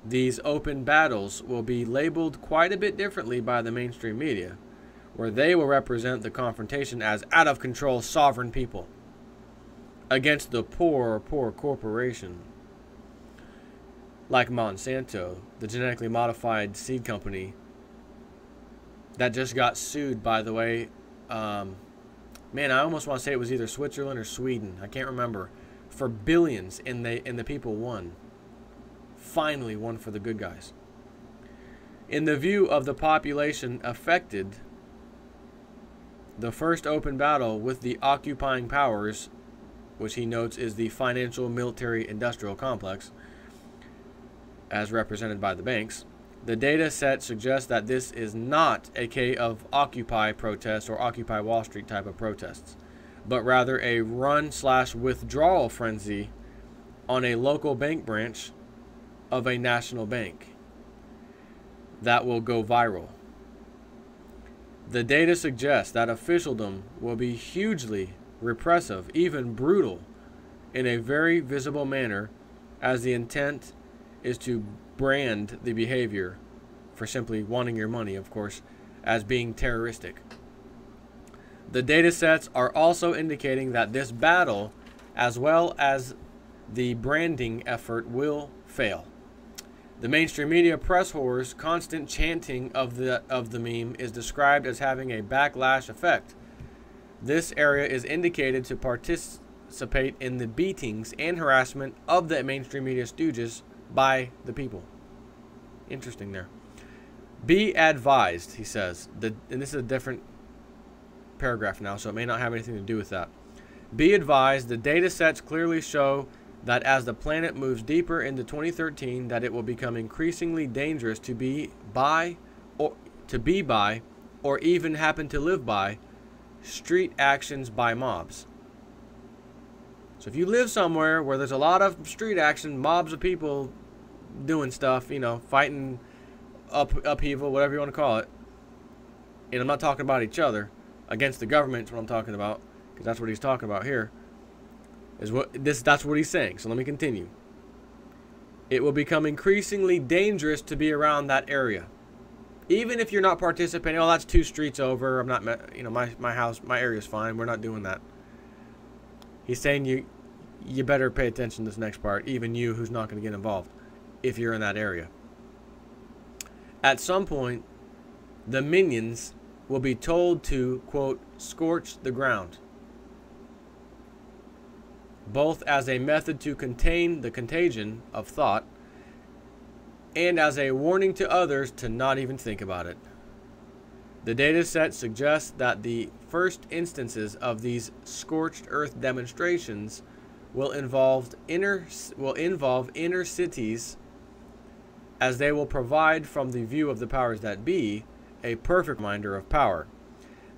These open battles will be labeled quite a bit differently by the mainstream media, where they will represent the confrontation as out-of-control sovereign people against the poor corporation. Like Monsanto, the genetically modified seed company that just got sued, by the way. Man, I almost want to say it was either Switzerland or Sweden. I can't remember. For billions, and the people won. Finally won for the good guys. In the view of the population affected, the first open battle with the occupying powers, which he notes is the financial, military, industrial complex, as represented by the banks, the data set suggests that this is not a case of Occupy protests or Occupy Wall Street type of protests, but rather a run/withdrawal frenzy on a local bank branch of a national bank that will go viral. The data suggests that officialdom will be hugely repressive, even brutal, in a very visible manner, as the intent is to brand the behavior, for simply wanting your money, of course, as being terroristic. The data sets are also indicating that this battle, as well as the branding effort, will fail. The mainstream media press whores' constant chanting of the meme is described as having a backlash effect. This area is indicated to participate in the beatings and harassment of the mainstream media stooges by the people. Interesting there. Be advised, he says. And this is a different paragraph now, so it may not have anything to do with that. Be advised, the data sets clearly show that as the planet moves deeper into 2013, that it will become increasingly dangerous to be by, or even happen to live by, street actions by mobs. So if you live somewhere where there's a lot of street action, mobs of people doing stuff, you know, fighting upheaval, whatever you want to call it, and I'm not talking about each other, against the government is what I'm talking about, because that's what he's talking about here. That's what he's saying. So let me continue. It will become increasingly dangerous to be around that area. Even if you're not participating, oh, that's 2 streets over, I'm not, you know, my house, my area's fine, we're not doing that. He's saying you better pay attention to this next part, even you who's not going to get involved, if you're in that area. At some point, the minions will be told to, quote, scorch the ground, both as a method to contain the contagion of thought and as a warning to others to not even think about it. The data set suggests that the first instances of these scorched earth demonstrations will involve inner cities, as they will provide, from the view of the powers that be, a perfect reminder of power.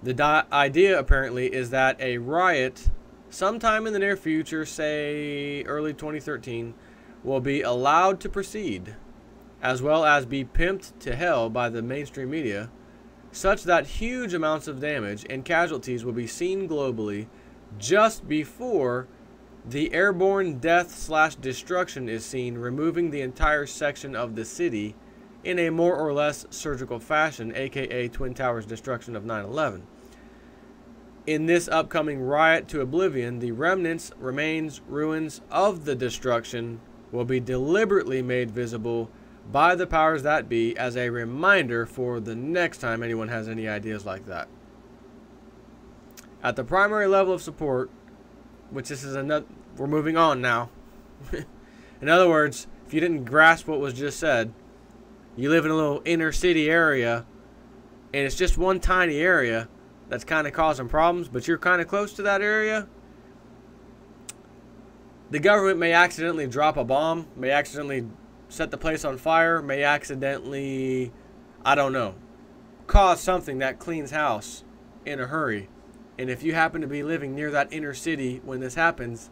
The idea apparently is that a riot sometime in the near future, say early 2013, will be allowed to proceed, as well as be pimped to hell by the mainstream media, such that huge amounts of damage and casualties will be seen globally just before the airborne death/destruction is seen, removing the entire section of the city in a more or less surgical fashion, aka Twin Towers destruction of 9/11. In this upcoming riot to oblivion, the remains, ruins of the destruction will be deliberately made visible by the powers that be as a reminder for the next time anyone has any ideas like that. At the primary level of support, which this is another, we're moving on now. In other words, if you didn't grasp what was just said, you live in a little inner city area, and it's just one tiny area that's kind of causing problems, but you're kind of close to that area. The government may accidentally drop a bomb, may accidentally set the place on fire, may accidentally, I don't know, cause something that cleans house in a hurry. And if you happen to be living near that inner city when this happens,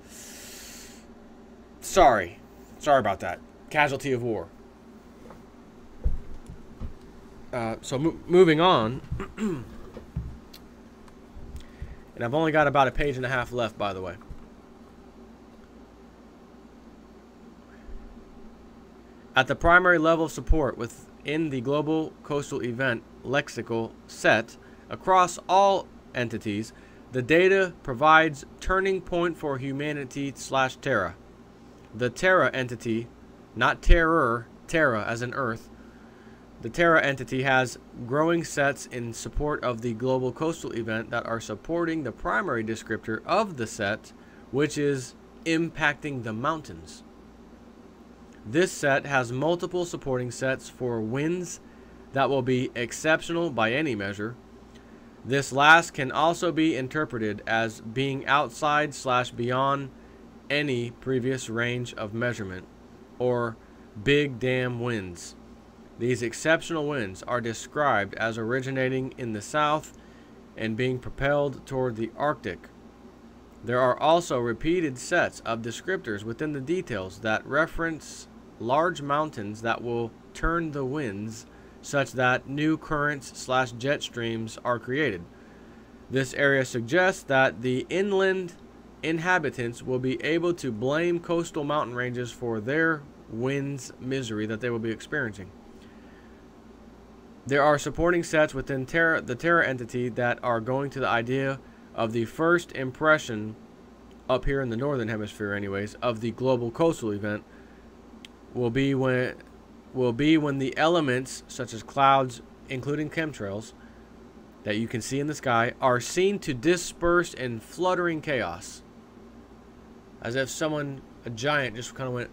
sorry about that. Casualty of war. Moving on. And I've only got about a page and a half left, by the way. At the primary level of support within the global coastal event lexical set across all entities, the data provides turning point for humanity / Terra. The Terra entity, not terror, Terra as in Earth. The Terra entity has growing sets in support of the global coastal event that are supporting the primary descriptor of the set, which is impacting the mountains. This set has multiple supporting sets for winds that will be exceptional by any measure. This last can also be interpreted as being outside / beyond any previous range of measurement, or big damn winds. These exceptional winds are described as originating in the south and being propelled toward the Arctic. There are also repeated sets of descriptors within the details that reference large mountains that will turn the winds such that new currents / jet streams are created. This area suggests that the inland inhabitants will be able to blame coastal mountain ranges for their winds misery that they will be experiencing. There are supporting sets within the Terra entity that are going to the idea of the first impression, up here in the northern hemisphere anyways, of the global coastal event will be when will be when the elements, such as clouds, including chemtrails, that you can see in the sky, are seen to disperse in fluttering chaos. As if someone, a giant, just kind of went,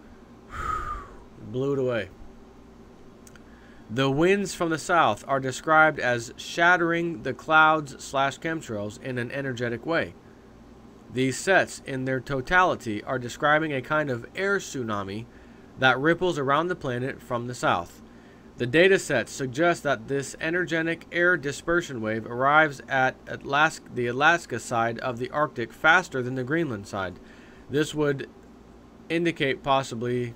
blew it away. The winds from the south are described as shattering the clouds/chemtrails in an energetic way. These sets, in their totality, are describing a kind of air tsunami that ripples around the planet from the south. The data sets suggest that this energetic air dispersion wave arrives at the Alaska side of the Arctic faster than the Greenland side. This would indicate possibly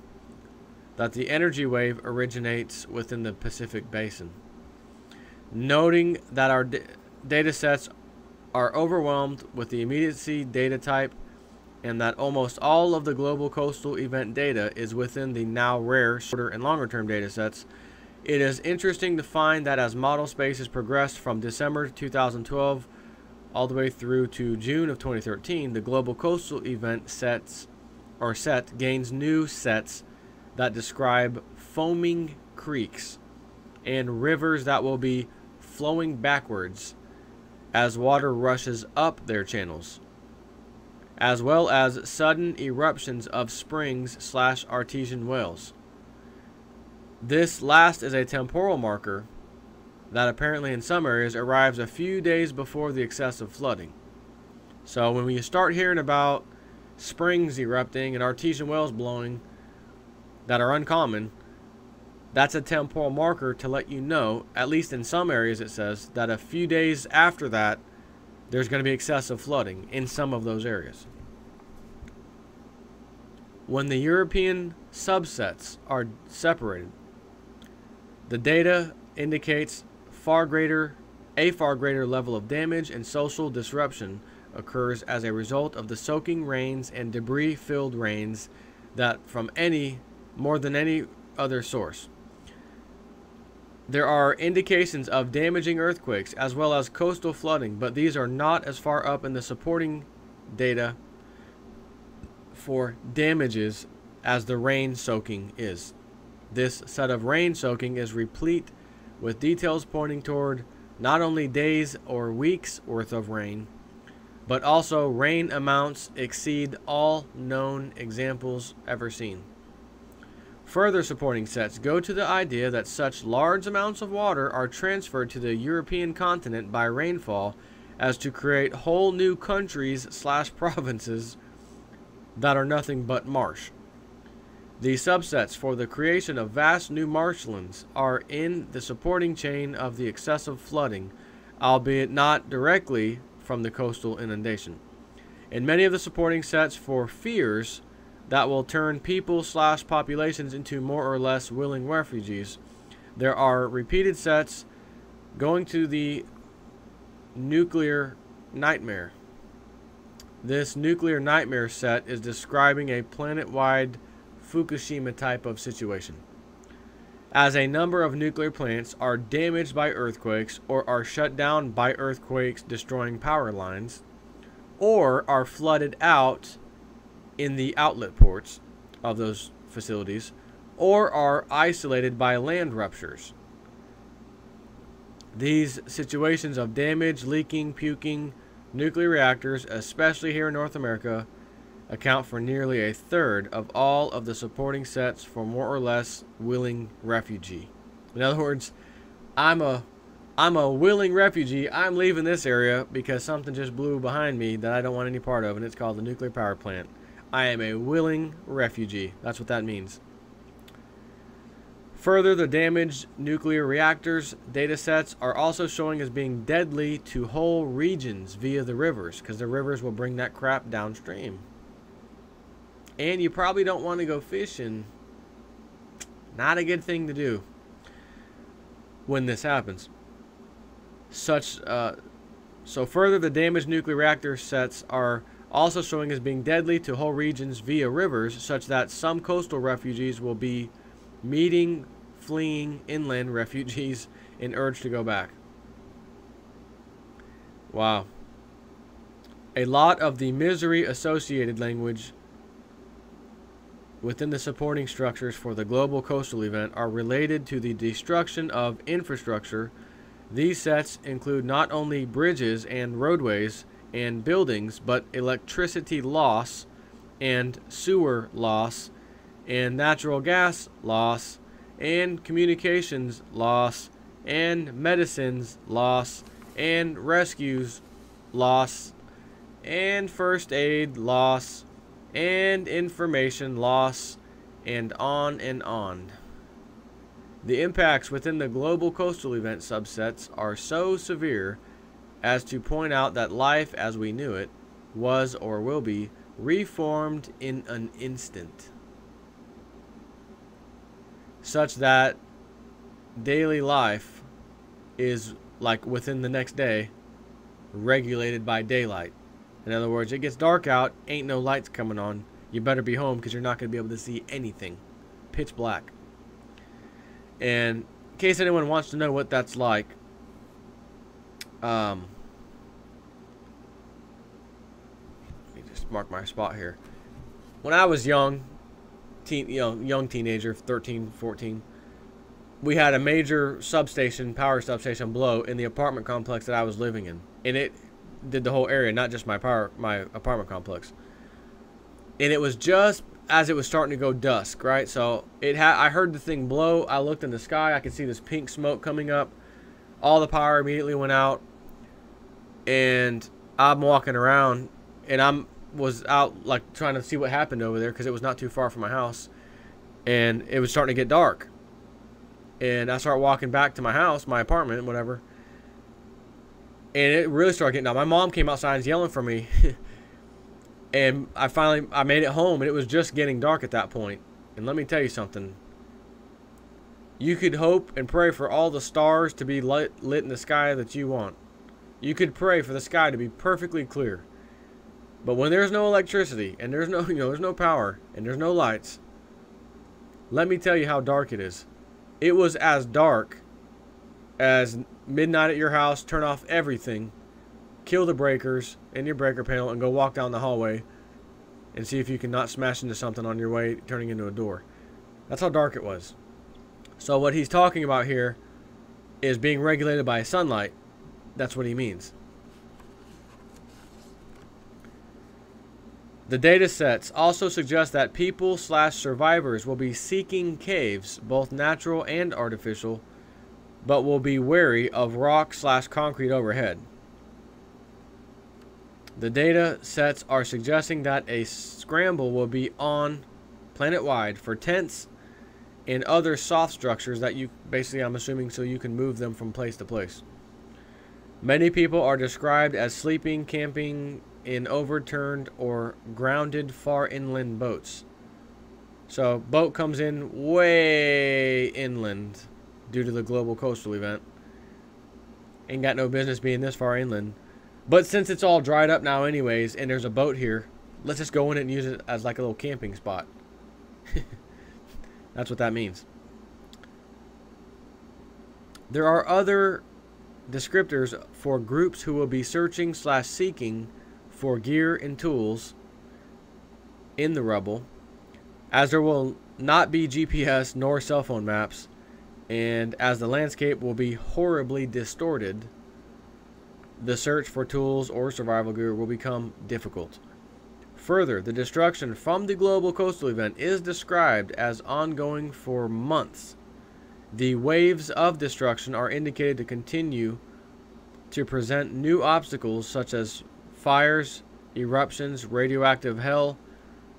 that the energy wave originates within the Pacific Basin. Noting that our data sets are overwhelmed with the immediacy data type and that almost all of the global coastal event data is within the now rare shorter and longer term data sets, it is interesting to find that as model space has progressed from December 2012 all the way through to June of 2013, the global coastal event set gains new sets that describe foaming creeks and rivers that will be flowing backwards as water rushes up their channels, as well as sudden eruptions of springs/artesian wells. This last is a temporal marker that apparently in some areas arrives a few days before the excessive flooding. So when you start hearing about springs erupting and artesian wells blowing that are uncommon, that's a temporal marker to let you know, at least in some areas it says, that a few days after that, there's going to be excessive flooding in some of those areas. When the European subsets are separated, the data indicates a far greater level of damage and social disruption occurs as a result of the soaking rains and debris-filled rains that from more than any other source. There are indications of damaging earthquakes as well as coastal flooding, but these are not as far up in the supporting data for damages as the rain soaking is. This set of rain soaking is replete with details pointing toward not only days or weeks worth of rain, but also rain amounts exceed all known examples ever seen. Further supporting sets go to the idea that such large amounts of water are transferred to the European continent by rainfall as to create whole new countries/provinces that are nothing but marsh. The subsets for the creation of vast new marshlands are in the supporting chain of the excessive flooding, albeit not directly from the coastal inundation. In many of the supporting sets for fears that will turn people/populations into more or less willing refugees, there are repeated sets going to the nuclear nightmare. This nuclear nightmare set is describing a planet-wide Fukushima type of situation, as a number of nuclear plants are damaged by earthquakes or are shut down by earthquakes destroying power lines, or are flooded out in the outlet ports of those facilities, or are isolated by land ruptures. These situations of damage, leaking, puking nuclear reactors, especially here in North America, account for nearly a third of all of the supporting sets for more or less willing refugee. In other words, I'm a willing refugee. I'm leaving this area because something just blew behind me that I don't want any part of, and it's called the nuclear power plant. I am a willing refugee. That's what that means. Further, the damaged nuclear reactors data sets are also showing as being deadly to whole regions via the rivers, because the rivers will bring that crap downstream. And you probably don't want to go fishing. Not a good thing to do when this happens. So further, the damaged nuclear reactor sets are also showing as being deadly to whole regions via rivers, such that some coastal refugees will be meeting fleeing inland refugees in urge to go back. Wow. A lot of the misery associated language within the supporting structures for the global coastal event are related to the destruction of infrastructure. These sets include not only bridges and roadways and buildings, but electricity loss and sewer loss and natural gas loss and communications loss and medicines loss and rescues loss and first aid loss and information loss, and on and on. The impacts within the global coastal event subsets are so severe as to point out that life as we knew it was or will be reformed in an instant, such that daily life is, like within the next day, regulated by daylight. In other words, it gets dark out, ain't no lights coming on. You better be home because you're not going to be able to see anything. Pitch black. And in case anyone wants to know what that's like, let me just mark my spot here. When I was young, young teenager, 13, 14, we had a major substation, power substation blow in the apartment complex that I was living in. And it did the whole area, not just my apartment complex. And it was just as it was starting to go dusk, right? So I heard the thing blow. I looked in the sky. I could see this pink smoke coming up. All the power immediately went out. And I'm walking around, and was out like trying to see what happened over there because it was not too far from my house. And it was starting to get dark. And I started walking back to my house, my apartment, whatever. And it really started getting dark. My mom came outside and was yelling for me. And I made it home, and it was just getting dark at that point. And let me tell you something. You could hope and pray for all the stars to be lit in the sky that you want. You could pray for the sky to be perfectly clear. But when there's no electricity, and there's no, there's no power, and there's no lights, let me tell you how dark it is. It was as dark as midnight at your house. Turn off everything, kill the breakers in your breaker panel, and go walk down the hallway and see if you can not smash into something on your way, turning into a door. That's how dark it was. So what he's talking about here is being regulated by sunlight. That's what he means. The data sets also suggest that people/survivors will be seeking caves, both natural and artificial, but will be wary of rock/concrete overhead. The data sets are suggesting that a scramble will be on planet-wide for tents and other soft structures that you basically, I'm assuming, so you can move them from place to place. Many people are described as sleeping, camping in overturned or grounded far inland boats. So boat comes in way inland due to the global coastal event. Ain't got no business being this far inland. But since it's all dried up now anyways, and there's a boat here, let's just go in and use it as like a little camping spot. That's what that means. There are other descriptors for groups who will be searching/seeking for gear and tools in the rubble, as there will not be GPS nor cell phone maps, and as the landscape will be horribly distorted, the search for tools or survival gear will become difficult. Further, the destruction from the global coastal event is described as ongoing for months. The waves of destruction are indicated to continue to present new obstacles such as fires, eruptions, radioactive hell,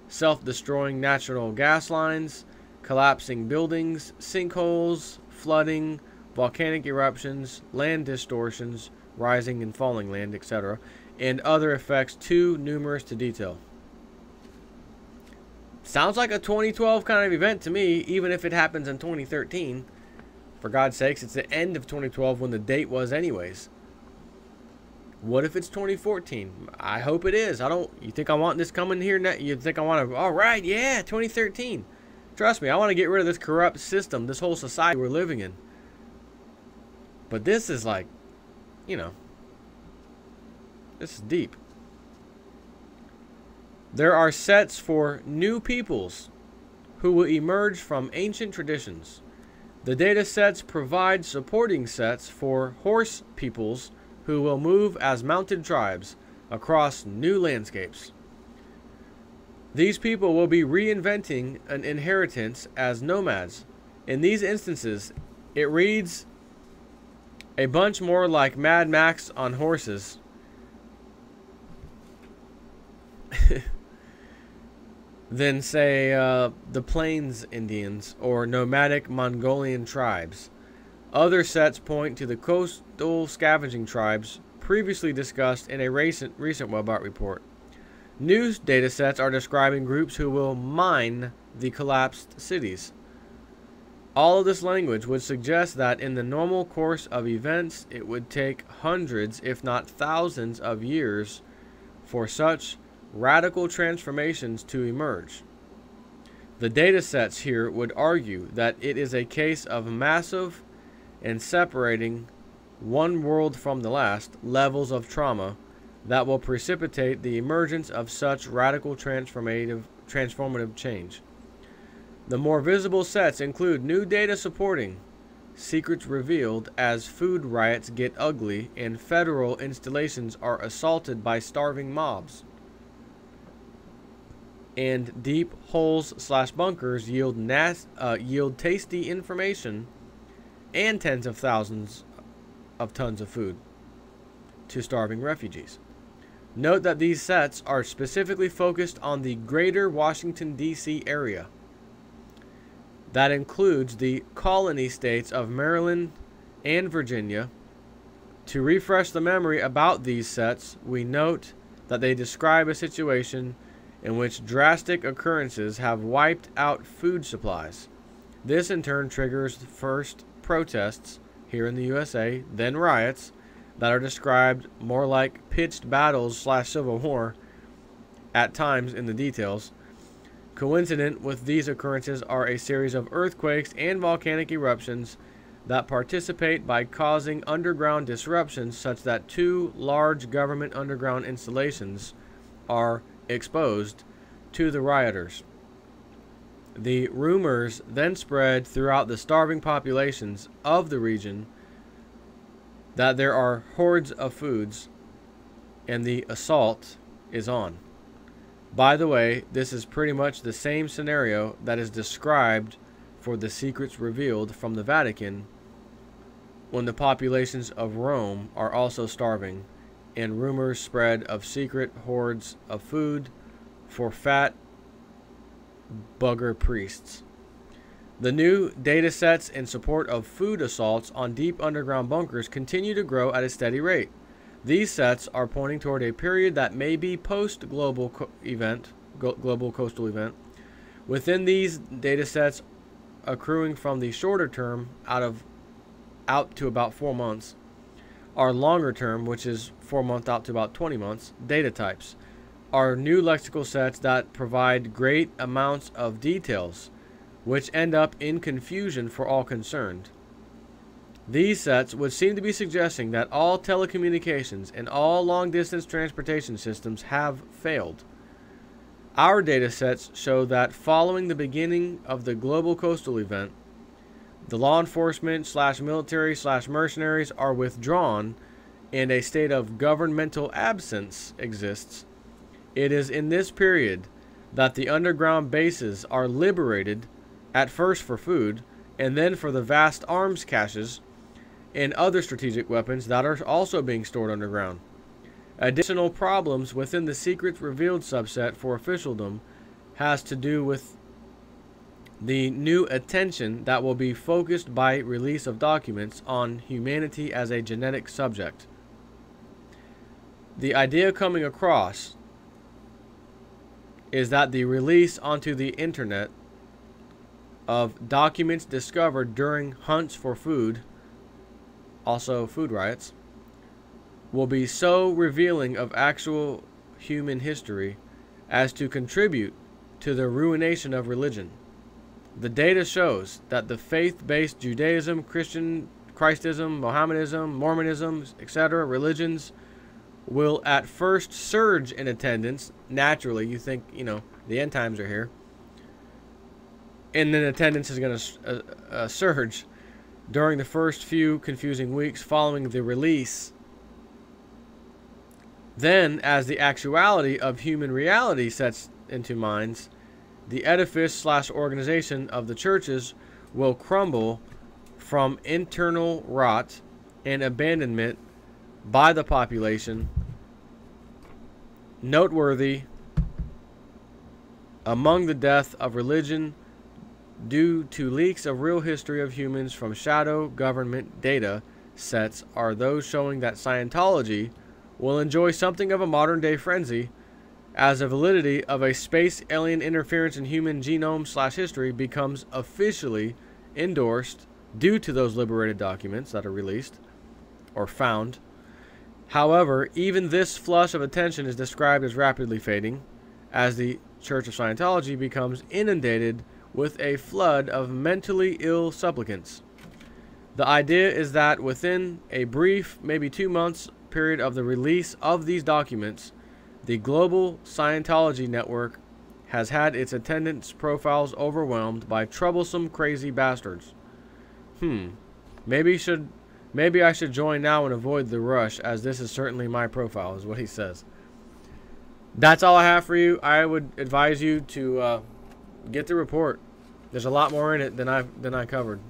self-destroying natural gas lines, collapsing buildings, sinkholes, flooding, volcanic eruptions, land distortions, rising and falling land, etc., and other effects too numerous to detail. Sounds like a 2012 kind of event to me, even if it happens in 2013. For God's sakes, it's the end of 2012 when the date was anyways. What if it's 2014? I hope it is. You think I want this coming here? You think I want to, all right, yeah, 2013. Trust me, I want to get rid of this corrupt system, this whole society we're living in. But this is like, this is deep. There are sets for new peoples who will emerge from ancient traditions. The data sets provide supporting sets for horse peoples who will move as mounted tribes across new landscapes. These people will be reinventing an inheritance as nomads. In these instances, it reads a bunch more like Mad Max on horses than, say, the Plains Indians or nomadic Mongolian tribes. Other sets point to the coastal scavenging tribes previously discussed in a recent Webart report. New datasets are describing groups who will mine the collapsed cities. All of this language would suggest that in the normal course of events, it would take hundreds, if not thousands, of years for such radical transformations to emerge. The datasets here would argue that it is a case of massive and separating one world from the last levels of trauma that will precipitate the emergence of such radical transformative change. The more visible sets include new data supporting secrets revealed as food riots get ugly and federal installations are assaulted by starving mobs, and deep holes/bunkers yield tasty information and tens of thousands of tons of food to starving refugees. Note that these sets are specifically focused on the greater Washington, D.C. area. That includes the colony states of Maryland and Virginia. To refresh the memory about these sets, we note that they describe a situation in which drastic occurrences have wiped out food supplies. This in turn triggers first protests here in the USA, then riots that are described more like pitched battles/civil war at times in the details. Coincident with these occurrences are a series of earthquakes and volcanic eruptions that participate by causing underground disruptions such that 2 large government underground installations are exposed to the rioters. The rumors then spread throughout the starving populations of the region that there are hordes of foods and the assault is on. By the way, this is pretty much the same scenario that is described for the secrets revealed from the Vatican when the populations of Rome are also starving and rumors spread of secret hordes of food for fat bugger priests. The new data sets in support of food assaults on deep underground bunkers continue to grow at a steady rate. These sets are pointing toward a period that may be post-global global coastal event. Within these data sets accruing from the shorter term out to about 4 months, are longer term, which is 4 months out to about 20 months, data types, are new lexical sets that provide great amounts of details, which end up in confusion for all concerned. These sets would seem to be suggesting that all telecommunications and all long-distance transportation systems have failed. Our data sets show that following the beginning of the global coastal event, the law enforcement/military/mercenaries are withdrawn and a state of governmental absence exists. It is in this period that the underground bases are liberated, at first for food, and then for the vast arms caches and other strategic weapons that are also being stored underground. Additional problems within the secrets revealed subset for officialdom has to do with the new attention that will be focused by release of documents on humanity as a genetic subject. The idea coming across is that the release onto the internet of documents discovered during hunts for food, also food riots, will be so revealing of actual human history as to contribute to the ruination of religion. The data shows that the faith-based Judaism, Christism, Mohammedanism, Mormonism, etc. religions will at first surge in attendance. Naturally, you think, the end times are here. and then attendance is going to surge during the first few confusing weeks following the release. Then, as the actuality of human reality sets into minds, the edifice/organization of the churches will crumble from internal rot and abandonment by the population. Noteworthy among the death of religion due to leaks of real history of humans from shadow government data sets are those showing that Scientology will enjoy something of a modern-day frenzy as the validity of a space alien interference in human genome/history becomes officially endorsed due to those liberated documents that are released or found. However, even this flush of attention is described as rapidly fading as the Church of Scientology becomes inundated with a flood of mentally ill supplicants. The idea is that within a brief, maybe 2 months period of the release of these documents, the global Scientology network has had its attendance profiles overwhelmed by troublesome, crazy bastards. Maybe I should join now and avoid the rush, as this is certainly my profile, is what he says. That's all I have for you. I would advise you to get the report. There's a lot more in it than I covered.